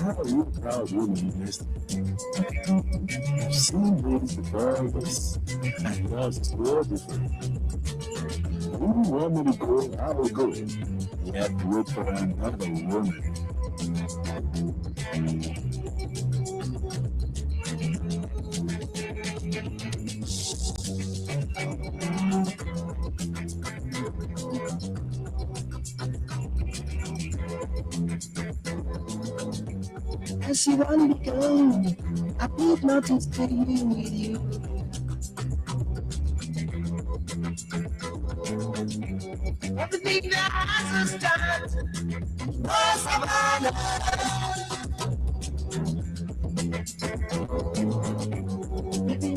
How are you proud woman, mister? I've seen these regardless, and yours is real different. If you want me to go, I will go. You have to look for another woman. As you want me go, I need not to stay with you. Everything that has a start was Havana.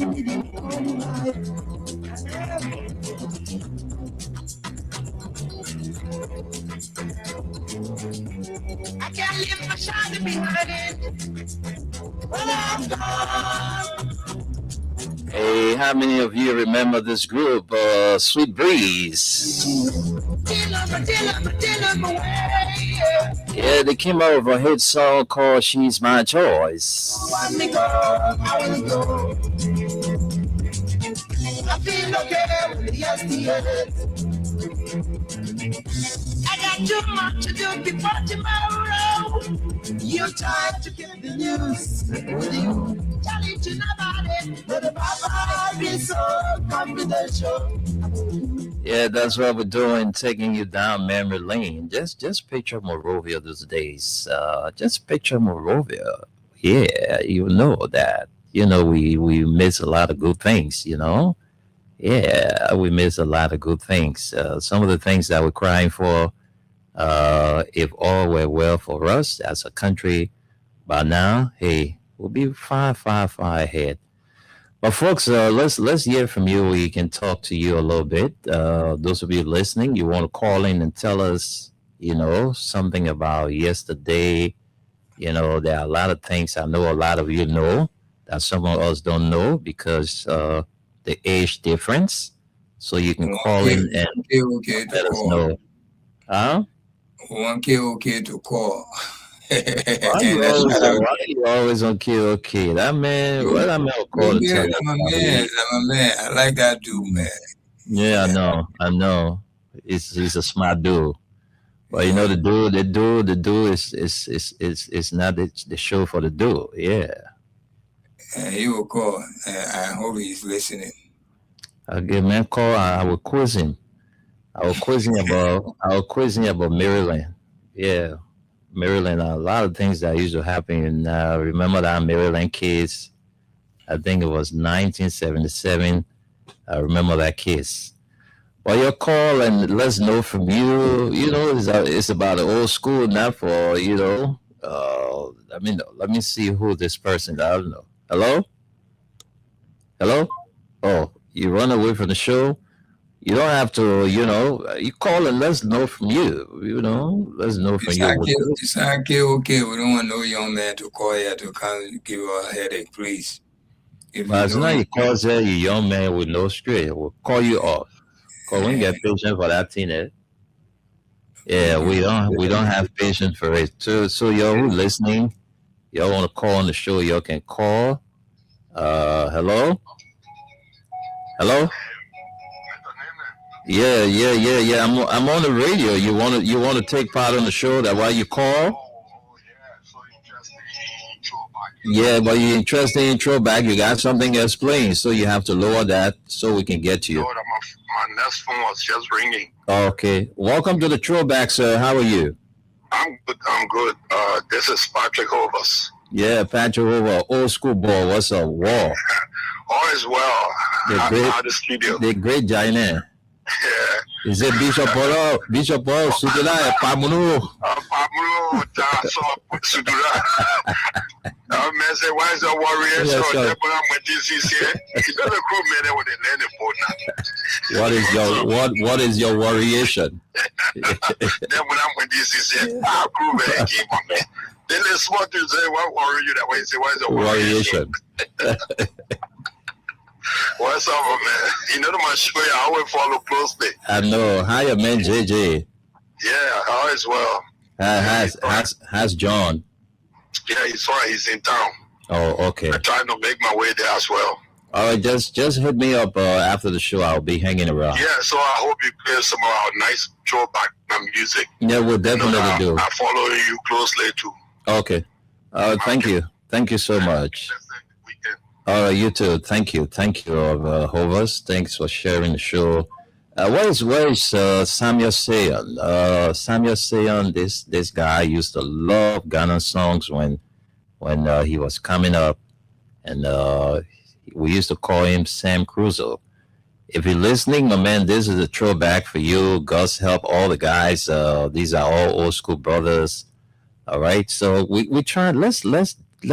Living all life. I can't leave my shadow behind it when I'm gone. Hey, how many of you remember this group, Sweet Breeze? Yeah, they came out with a hit song called She's My Choice. I feel okay with yesterday. I got too much to do before tomorrow. You tried to get the news. Will you tell it to nobody? But the Papa is so confidential. Yeah, that's what we're doing, taking you down memory lane. Just picture Morovia these days. Just picture Morovia. Yeah, you know that. we miss a lot of good things. Yeah, we miss a lot of good things. Some of the things that we're crying for, if all were well for us as a country by now, hey, we'll be far, far, far ahead. But folks, let's hear from you. We can talk to you a little bit. Those of you listening, you want to call in and tell us, something about yesterday. There are a lot of things I know a lot of you know that some of us don't know because the age difference. So you can call in and let us know. Huh? Okay to call. Why you always on okay? That man, what that man will call to tell I'm a man. I like that dude, man. Yeah, I know. He's a smart dude. But the dude is not the show for the dude. Yeah. He will call. I hope he's listening. Okay, man, call. I will quiz him. I will quiz him about Maryland. Yeah. Maryland, a lot of things that used to happen. And remember that Maryland case? I think it was 1977. I remember that case. Well, your call and let's know from you. It's about the old school, not for let me see who this person. I don't know. Hello. Oh, you run away from the show. You don't have to. You call and let's know from you. Let's know from you. It's okay. We don't want no young man to call here to come give you a headache, please. But it's not you call there, you young man with no straight. We'll call you off. Cause we get patient for that thing. Yeah, we don't have patience for it. So y'all who listening, y'all want to call on the show, y'all can call. Hello. Yeah. I'm on the radio. You want to take part on the show? That why you call? Yeah, but you're interested in Throwback. You got something to explain, so you have to lower that so we can get to you. My next phone was just ringing. Okay. Welcome to the Throwback, sir. How are you? I'm good. This is Patrick Hovers. Yeah, Patrick Hoover, old school boy. What's up? War. All is well. The studio. The great giant. Yeah. Is it Bishop Paul? Sudula, Pamunu. Pamunu, Sudula. Man say, why is the warrior? So I'm with DCC. He doesn't grow men with the name. What is your variation? Then when I'm with DCC, I'll prove it. Keep on man. Then the smart to say, what worry you that way? Say, why is the variation? What's up, man? You know my show, I always follow closely. I know. Hi, your man JJ. Yeah, all is well. Has John. Yeah, he's fine. He's in town. Oh, okay. I'm trying to make my way there as well. All right, just hit me up after the show. I'll be hanging around. Yeah, so I hope you play some of our nice throwback music. Yeah, we'll definitely do. I follow you closely too. Okay. Thank you. Thank you so much. All right, you too. Thank you, Hovers. Thanks for sharing the show. Where is Samuel Sayon? Samuel Sayon, this guy used to love Ghana songs when he was coming up, and we used to call him Sam Crusoe. If you're listening, my man, this is a throwback for you. God's help all the guys. These are all old school brothers. All right, so we try. Let's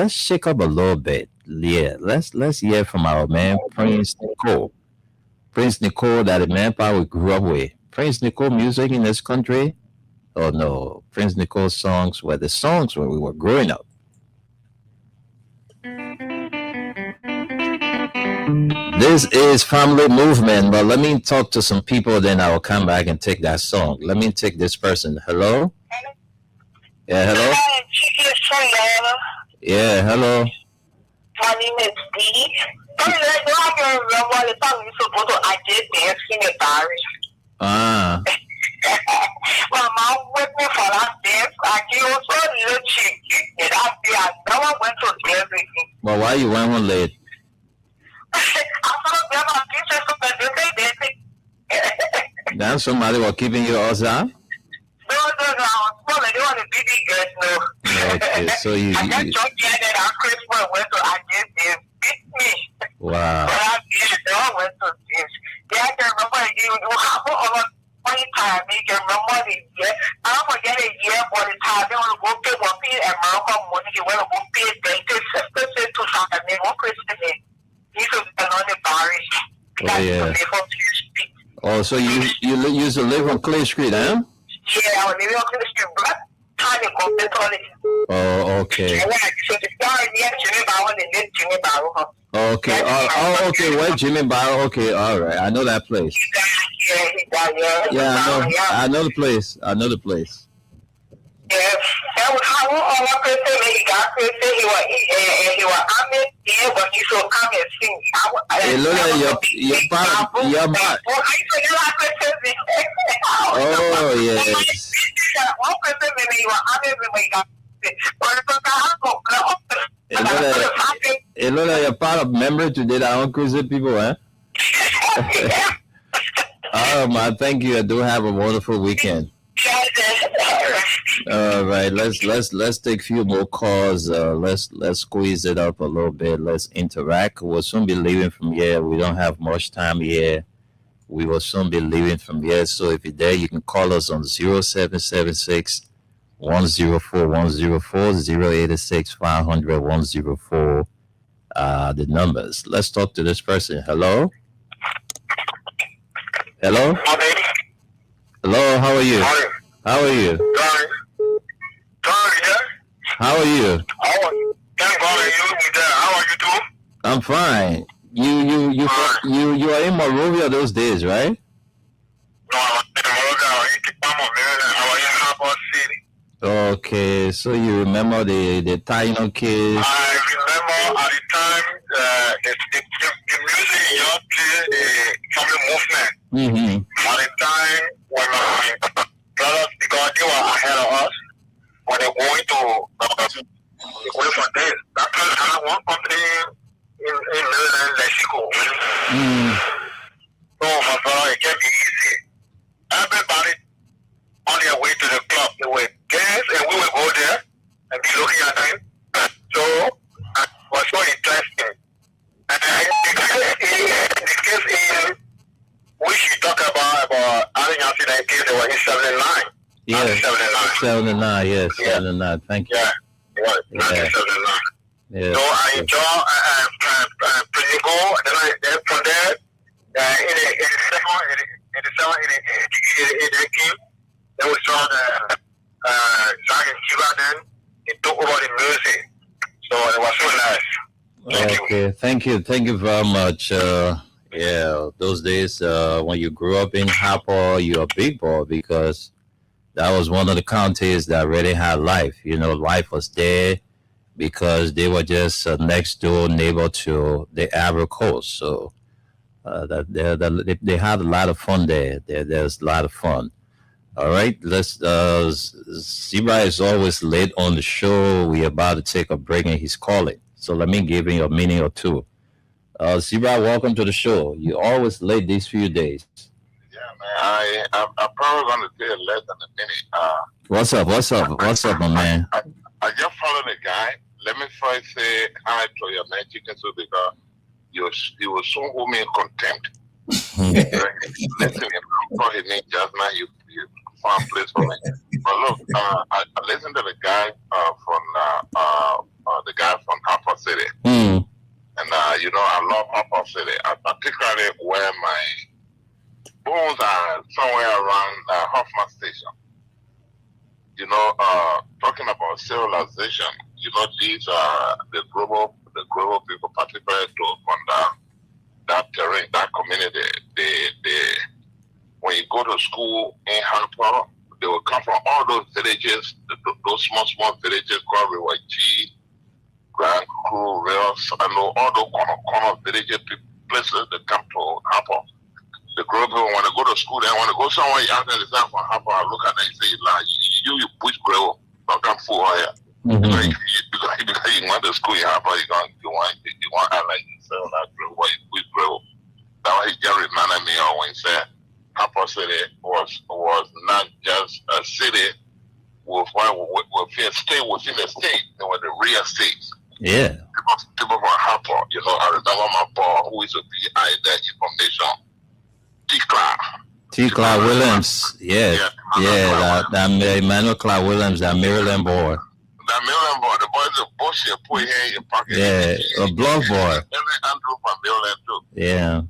shake up a little bit. Yeah, let's hear from our man Prince Nicole. Prince Nicole, that the man we grew up with. Prince Nicole music in this country? Oh no, Prince Nicole songs were the songs when we were growing up. This is Family Movement, but let me talk to some people, then I will come back and take that song. Let me take this person. Hello? Yeah, hello? Yeah, hello? My name is Dee. I can remember the song you supposed to I did dancing in Paris. Ah. My mom with me for that dance. I gave her so little cheeky. And I never went to dancing. But why you went home late? I thought that my teacher said they dancing. Then somebody was keeping you outside? No, I was calling. They want to be the girls, no. Okay, so you... I just joined Janet on Christmas went to I did this. have over 20 times. You can remember the year. I don't forget a year for the time. They will go pay one pay and Morocco money. You will go pay 2,000. They won't Christian. You should be on the parish. Oh, yeah. Oh, so you used to live on Clay Street, huh? Yeah, I was living on Clay Street, but time to go to Oh, okay. Okay. Oh, okay. Where Jimmy Barrow? Okay, all right. I know that place. Yeah, I know the place. I know the place. Yes, that was how all person he got person he was here, but he should come and sing. Hey, look at your oh, yes. One person he was it look like you're part of memory today that uncrazy people, huh? Oh, man, thank you. I do have a wonderful weekend. All right, let's take a few more calls. Let's squeeze it up a little bit. Let's interact. We'll soon be leaving from here. We don't have much time here. We will soon be leaving from here. So if you're there, you can call us on 0776 104 104 086 500 104. The numbers. Let's talk to this person. Hello. Hello. Hello. How are you? How are you? How are you? How are you doing? I'm fine. You are in Monrovia those days, right? No, I'm in Monrovia. I was in Harbour City. Okay, so you remember the Taino kids? I remember at the time the music in your place, the family movement. Mm-hmm. At the time when my brothers, because they were ahead of us, when they were going for this, that place had one company in Maryland, Mexico. So my brother, it can't be easy. Everybody on their way to the club, they were dance and we would go there and be looking at them. So it was so interesting. And the case in which you talk about having an accident case, they were in 79. Yeah, 79, yes, yeah. 79, thank you. Yeah, Yeah. 79. Yeah. So I enjoy Prinigo, and then from there, in the second, then we saw the Zach and Cuba, then he took over the music. So it was so nice. Thank you very much. Yeah, those days when you grew up in Harper, you're a big boy because that was one of the counties that really had life. You know, life was there because they were just next door neighbor to the Ivory Coast. So they had a lot of fun there. There's a lot of fun. All right, let's. Zebra is always late on the show. We're about to take a break and he's calling. So let me give him a minute or two. Zebra, welcome to the show. You're always late these few days. Yeah, man. I'm probably going to say less than a minute. What's up, my man? I just followed the guy. Let me first say hi to your man, Chicken Soup, because you will soon hold me in contempt. Listen, I'm calling him just now. You found a place for me. But look, I listened to the guy from Harper City. And, I love Harper City. Particularly where my bones are somewhere around Hoffman Station. Talking about civilization, these are the global people, particularly those from that terrain, that community. When you go to school in Harper, they will come from all those villages, those small villages called Riwachi, Grand Crew, Rails, I know all those corner villages, places that come to Harper. The group people want to go to school, they want to go somewhere, you ask them from Harper, I look at them and say, you push gravel, don't come fool here. Because you want to school in Harper, you want to act like you sell that gravel, you push gravel. That's why he just reminded me of when he said Harper City was not just a city within a state within the state, they were the real states. Yeah. People from Harper, I remember my boy who used to be that information. Tikla. T. Clark Williams. Yeah. That Emmanuel Clark Williams, that Maryland boy. That Maryland boy, the boy's a bullshit. Put your hand in your pocket. Yeah, a bluff boy. Andrew from Maryland too. Yeah.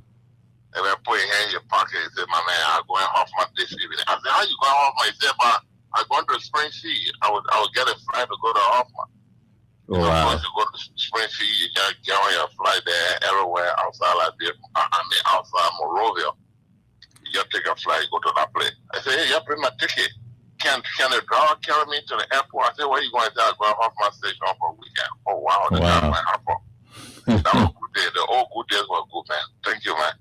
And when I put your hand in your pocket, he said, "My man, I'm going off my this evening." I said, "How you going off my?" He said, "But I'm going to Springfield. I would get a flight to go to Hoffman." Wow. To go to Springfield, you gotta get on your flight there everywhere outside outside Monrovia. You gotta take a flight, go to that place. I said, "Hey, you pay my ticket. Can the driver carry me to the airport?" I said, "Where you going to? I'm going off my station for a weekend." Oh wow, that was a good day. The old good days were good, man. Thank you, man.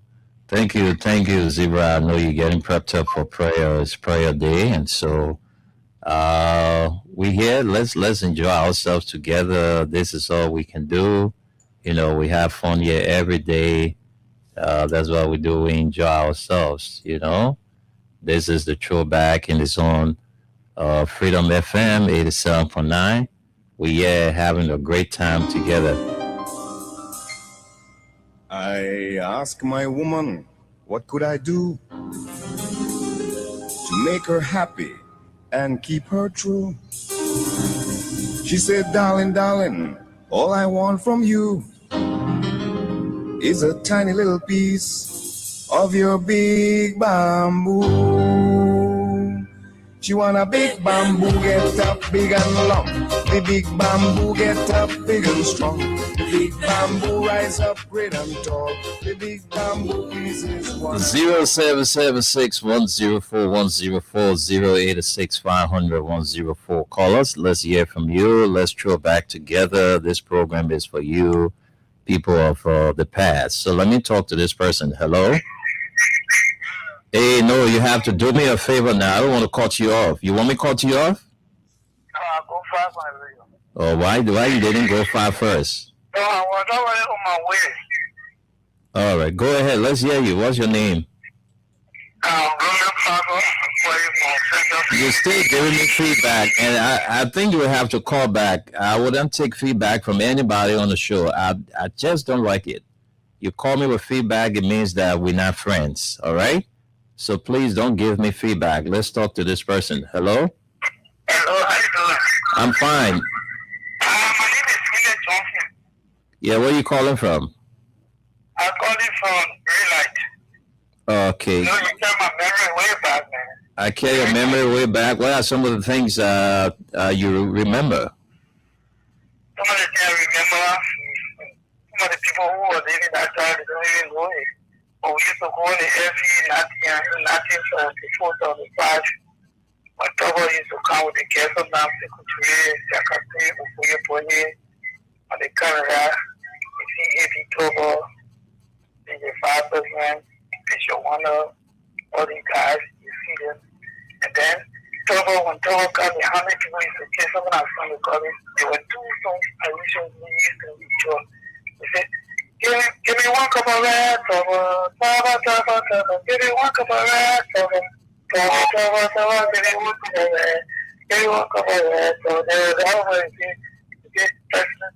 Thank you, Zebra. I know you're getting prepped up for prayer. It's prayer day, and so we here. Let's enjoy ourselves together. This is all we can do. You know, we have fun here every day. That's what we do. We enjoy ourselves. You know, this is the Throwback in its own Freedom FM 87.9. We here having a great time together. I asked my woman, what could I do to make her happy and keep her true? She said, darling, darling, all I want from you is a tiny little piece of your big bamboo. She want a big bamboo, get up big and long. The big bamboo get up big and strong. The big bamboo rise up great and tall. The big bamboo is one. 0776-104-104-086-500-104. Call us. Let's hear from you. Let's throw back together. This program is for you, people of the past. So let me talk to this person. Hello? Hey, no, you have to do me a favor now. I don't want to cut you off. You want me to cut you off? Go fast, my radio. Oh, why you didn't go far first? No, I was already on my way. All right, go ahead. Let's hear you. What's your name? You're still giving me feedback, and I think you will have to call back. I wouldn't take feedback from anybody on the show. I just don't like it. You call me with feedback, it means that we're not friends, all right? So please don't give me feedback. Let's talk to this person. Hello? Hello, how you doing? I'm fine. My name is William Johnson. Yeah, where are you calling from? I'm calling from Greenlight. Okay. You know, you carry my memory way back, man. I carry your memory way back. What are some of the things you remember? Some of the things I remember, some of the people who were living that time, they don't even know it. But we used to go in every before 2005. My brother used to come with the guest of Nam Secretary, Jakate, Ufuye Pony, on the camera, you see heavy trouble, the 5%, Bishop Wonder, all these guys, you see them. And then, when trouble got me, how many people used to kiss some of our son because there were two songs I usually used to enjoy. They said, Give me one cup of red, trouble, give me one cup of red, trouble, give me one cup of red, give me one cup of red, so there's always President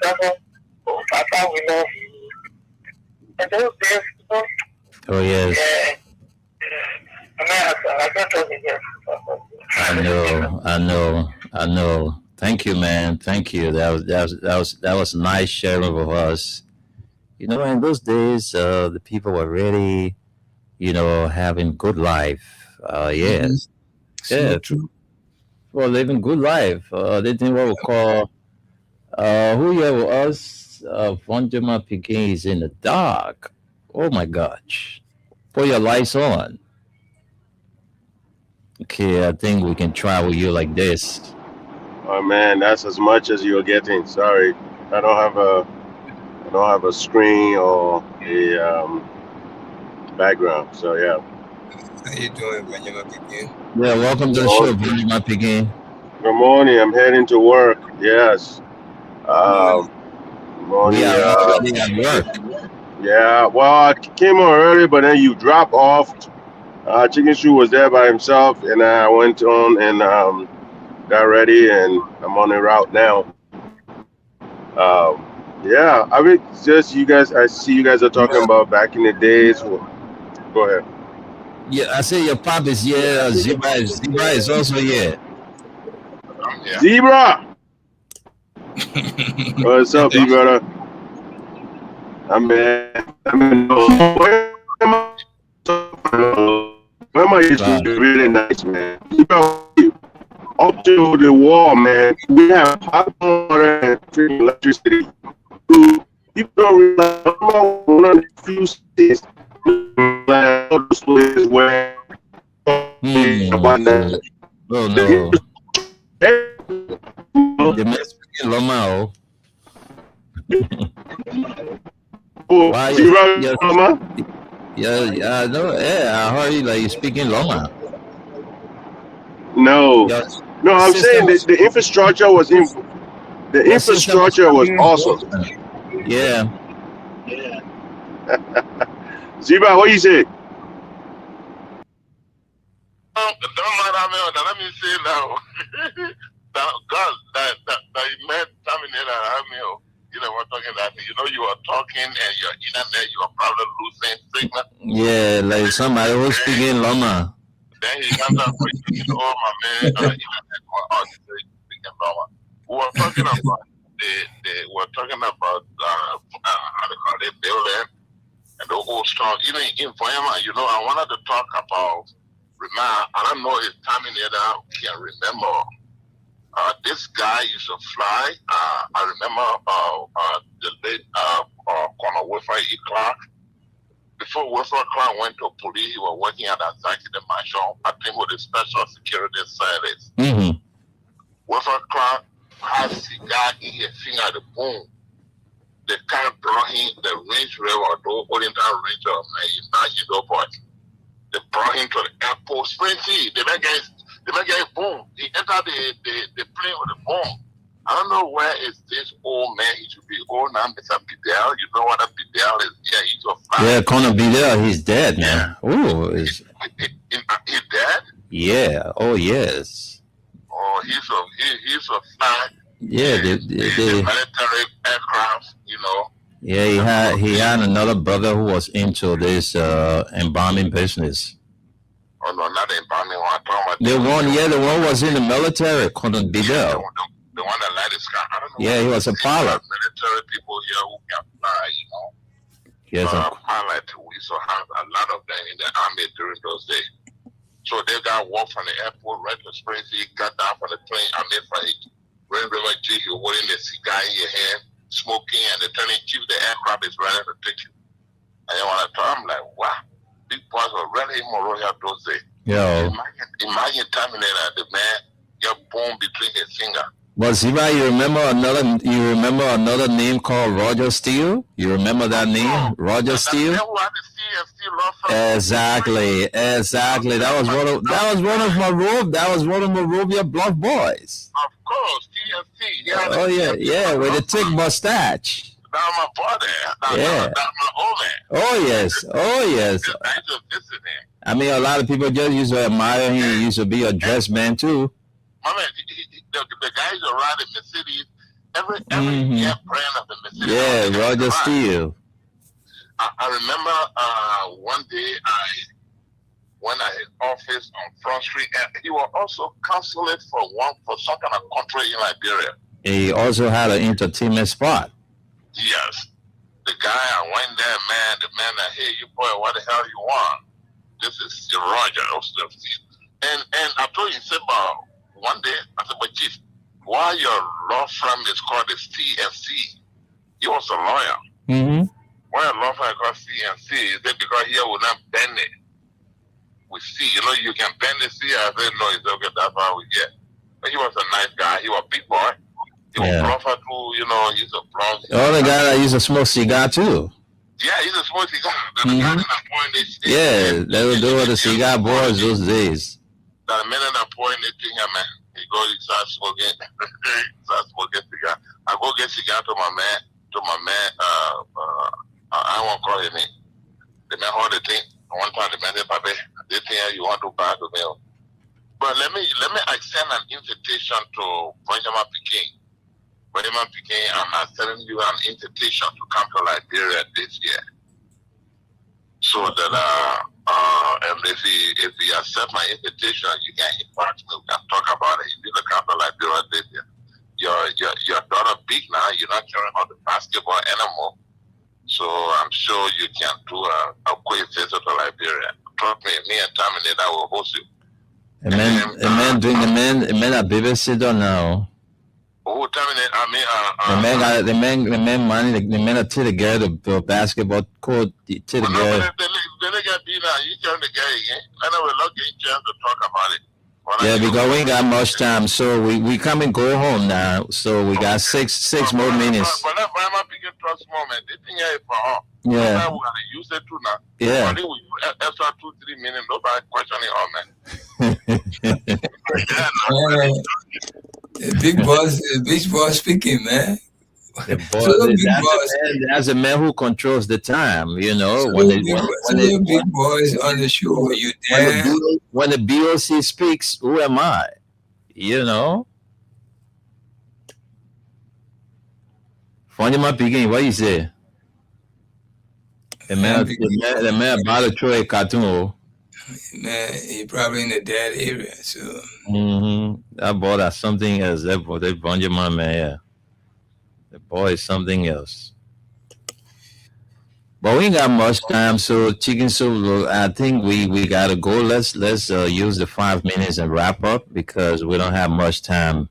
Trouble, oh, Papa, we love you. And those days, oh, yes. Yeah. I can't talk again. I know. Thank you, man. Thank you. That was nice sharing with us. You know, in those days, the people were really, having good life. Yes. So true. Well, living good life. They didn't what we call who here with us. Vonjama Peking is in the dark. Oh my gosh. Put your lights on. Okay, I think we can try with you like this. Oh man, that's as much as you're getting. Sorry, I don't have a screen or a background. So yeah. How you doing, Benjamin Pekin? Yeah, welcome to the show, Benjamin Pekin. Good morning. I'm heading to work. Yes. Morning. We are already at work. Yeah. Well, I came on early, but then you dropped off. Chicken Shoe was there by himself, and I went on and got ready, and I'm on the route now. Yeah, I mean, just you guys. I see you guys are talking about back in the days Go ahead. Yeah, I say your pop is here. Zebra is also here. Zebra. What's up, you brother? I'm Grandma used to be really nice, man. Up to the wall, man. We have hot water and freaking electricity. People don't realize one of the few states where Oh no. You must be in Lomao. Why yeah, no, yeah, I heard you like you speaking Loma. No, I'm saying the infrastructure was awesome. Yeah. Zebra, what you say? Don't matter me. Let me say now. God, that you met Terminator Army. You know, we're talking that. You know, you are talking and your internet, you are probably losing signal. Yeah, like somebody who's speaking Loma. Then he comes up with, oh my man, internet speaking Loma. We were talking about how they call it, building and the whole stuff. Even in Poema, you know, I wanted to talk about. Remember, I don't know if Terminator can remember. This guy used to fly. I remember the late Colonel Wilfred E. Clark. Before Wilfred Clark went to police, he was working at Azaki the Marshal, I think with the Special Security Service. Mm-hmm. Wilfred Clark had cigar in his finger, the boom. The car brought him the Range Rover, the holding down Range Rover, Airport. They brought him to the airport. Sprinty, they make it boom. He entered the plane with the boom. I don't know where is this old man. He should be old now, Mr. Bidel. You know what a Bidel is? Yeah, he's a fly. Yeah, Conor Bidel, he's dead, man. Ooh, he's dead? Yeah. Oh, yes. Oh, he's a fly. Yeah, the military aircraft, you know. Yeah, he had another brother who was into this embalming business. Oh no, not the embalming one. I'm talking about the one was in the military, Conor Bidel. The one that light is car. I don't know. Yeah, he was a pilot. Military people here who can fly, you know. Yes, pilot. We used to have a lot of them in the army during those days. So they got walk from the airport right to Springs. He got down from the plane. I mean, from Red River G, you're holding the cigar in your hand, smoking, and they're telling you the aircraft is ready to take you. And you want to tell them, like, wow, big boys were really immoral here those days. Yo. Imagine Terminator, the man get bone between his finger. But Ziva, you remember another name called Roger Steele? You remember that name? Roger Steele? Exactly. That was one of Monrovia Bluff boys. Of course, TFC. Yeah. Oh yeah, with the thick mustache. That's my brother. That's my old man. Oh yes. I mean, a lot of people just used to admire him. He used to be a dress man too. My man, the guys are riding Mercedes. Every year brand of the Mercedes. Yeah, Roger Steele. I remember one day when I had office on Front Street, and he was also consulate for some kind of country in Liberia. He also had an entertainment spot. Yes. The guy, I went there, man, the man that, hey, you boy, what the hell you want? This is Roger. And I told you, he said, about one day, I said, but Chief, why your law firm is called the CFC? He was a lawyer. Mm-hmm. Why a law firm is called CFC? Is it because here will not bend it? We see, you know, you can bend the C. I said, no, it's okay, that's how we get. But he was a nice guy. He was a big boy. He was bluffed too, you know, he's a bronze. Oh, the guy that used to smoke cigar too. Yeah, he's a smoke cigar. The guy that appointed. Yeah, they were doing the cigar boys those days. The minute I appointed to him, man, he start smoking cigar. I go get cigar to my man, I won't call him name. The man hold the thing. One time the man said, Papi, this thing you want to buy to me. But let me extend an invitation to Benjamin Peking. Benjamin Peking, I'm sending you an invitation to come to Liberia this year. So that And if he accept my invitation, you can invite me. We can talk about it. You the kind of like this year. Your daughter big now. You're not caring about the basketball anymore. So I'm sure you can do a quick visit to Liberia. Trust me and Terminator will host you. A man a babysitter now. Who Terminator? I mean, the man money. The man a tell the girl the basketball court. Tell the girl. They get beat now. You tell the guy again. I know we're lucky chance to talk about it. Yeah, because we ain't got much time, so we come and go home now. So we got six more minutes. But that's why I'm picking trust moment. They think I for her. Yeah. We're gonna use it too now. Yeah. But we extra 2-3 minutes. Nobody questioning her, man. The big boss speaking, man. The boss, that's a man who controls the time, you know. When the big boys on the show, you there? When the BOC speaks, who am I? You know. Funny my beginning, what you say? The man about to throw a cartoon. Man, he probably in the dead area, so. That boy that's something else. That boy, that bunch of my man, yeah. The boy is something else. But we ain't got much time, so chicken soup. I think we gotta go. Let's use the 5 minutes and wrap up because we don't have much time.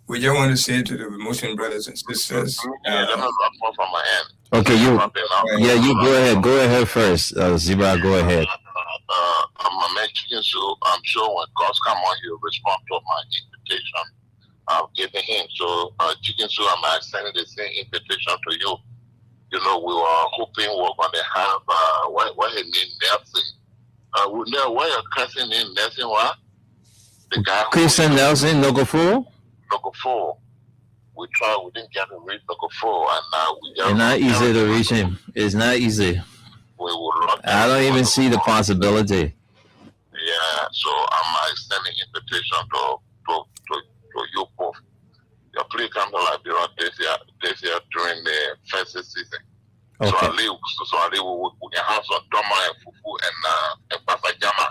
We just want to say to the Muslim brothers and sisters. Okay, you go ahead. Go ahead first, Zebra. Go ahead. I'm a chicken soup. I'm sure when God's come on, he'll respond to my invitation. I've given him. So, chicken soup, I'm extending the same invitation to you. You know, we were hoping we were going to have, what his name, Nelson. We know why your cousin named Nelson, what? The guy Christian Nelson, Nogofo? Nogofo. We tried, we didn't get to reach Nogofo, and now we got. It's not easy to reach him. It's not easy. I don't even see the possibility. Yeah, so I'm extending invitation to you both. You please come to Liberia this year during the festive season. Okay. So I live we can have some doma and fufu and pasajama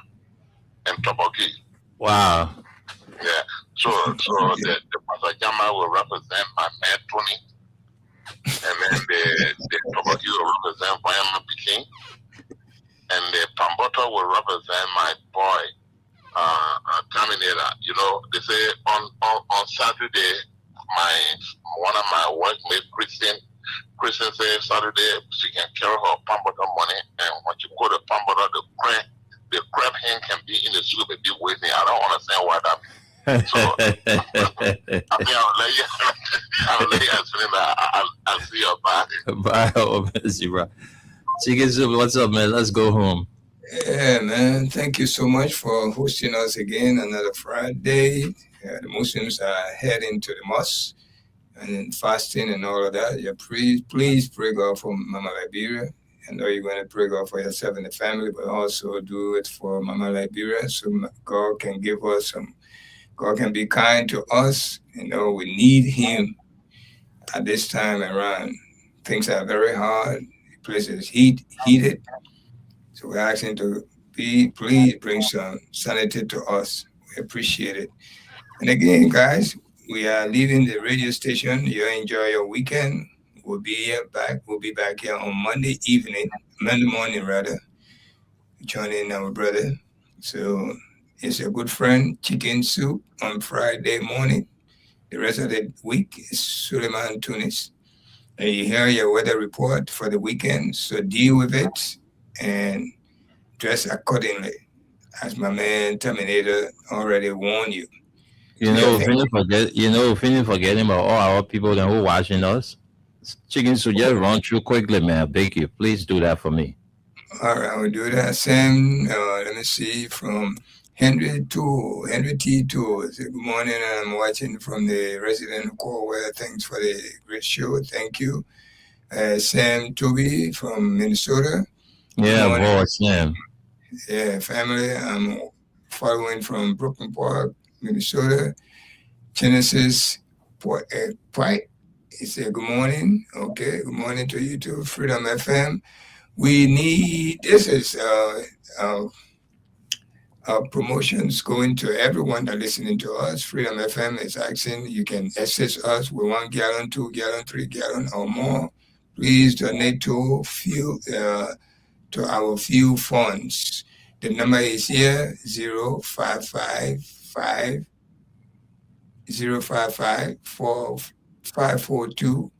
and toboki. Wow. Yeah. So the pasajama will represent my man Tony, and then the toboki will represent Bayama Peking, and the pambota will represent my boy Terminator. You know, they say on Saturday, one of my workmates, Christian said Saturday she can carry her pambota money, and when you go to pambota, the crab hand can be in the soup and be waiting. I don't understand why that means. So I think I'll let you explain that. I'll see you back. Bye, Zebra. Chicken soup, what's up, man? Let's go home. Yeah, man. Thank you so much for hosting us again another Friday. The Muslims are heading to the mosque and fasting and all of that. Yeah, please pray God for Mama Liberia. I know you're going to pray God for yourself and the family, but also do it for Mama Liberia so God can give us God can be kind to us. You know, we need Him at this time around. Things are very hard. The place is heated. So we're asking to please bring some sanity to us. We appreciate it. And again, guys, we are leaving the radio station. You enjoy your weekend. We'll be back. We'll be back here on Monday morning rather, joining our brother. So it's a good friend, chicken soup on Friday morning. The rest of the week is Suleiman Tunis. And you hear your weather report for the weekend. So deal with it and dress accordingly, as my man Terminator already warned you. We forgetting about all our people that who watching us. Chicken soup, just run through quickly, man. I beg you, please do that for me. All right, I will do that. Sam, let me see, from Henry T. Tool. Good morning. I'm watching from the resident call. Thanks for the great show. Thank you. Sam Toby from Minnesota. Yeah, boy, Sam. Yeah, family. I'm following from Brooklyn Park, Minnesota. Genesis White. He said, good morning. Okay, good morning to you too. Freedom FM. We need, this is promotions going to everyone that listening to us. Freedom FM is asking, you can assist us with 1 gallon, 2 gallon, 3 gallon or more. Please donate to fuel, to our fuel funds. The number is here, 0555 055 542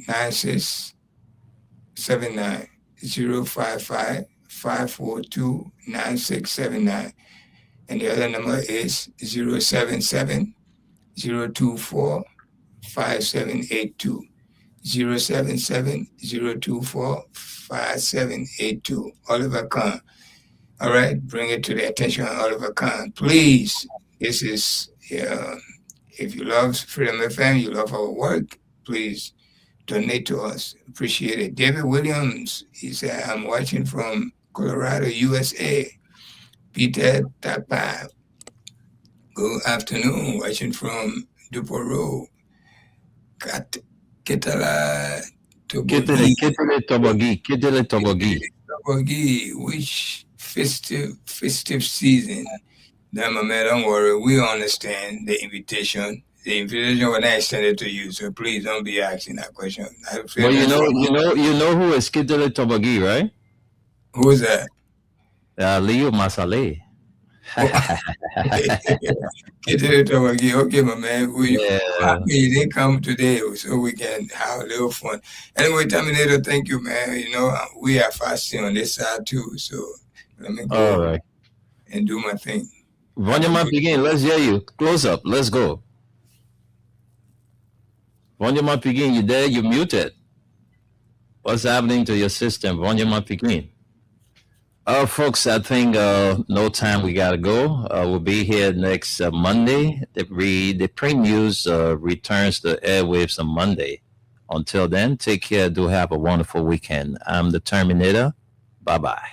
9679. 055 542 9679. And the other number is 077 024 5782. 077 024 5782. Oliver Kahn. All right, bring it to the attention of Oliver Kahn. Please, this is, if you love Freedom FM, you love our work, please donate to us. Appreciate it. David Williams, he said, I'm watching from Colorado, USA. Peter Tapa, good afternoon. Watching from Dupont Road. Ketala Tobogi. Tobogi. Which festive season? Now, my man, don't worry. We understand the invitation. The invitation was not extended to you, so please don't be asking that question. Well, you know who is Kitele Tobogi, right? Who is that? Leo Masale. Kitele Tobogi. Okay, my man. We didn't come today, so we can have a little fun. Anyway, Terminator, thank you, man. You know, we are fasting on this side too, so let me go and do my thing. Vonyaman Pigin, let's hear you. Close up. Let's go. Vonyaman Pigin, you there? You muted. What's happening to your system? Vonyaman Pigin. Folks, I think no time. We got to go. We'll be here next Monday. The pre-news returns to airwaves on Monday. Until then, take care. Do have a wonderful weekend. I'm the Terminator. Bye-bye.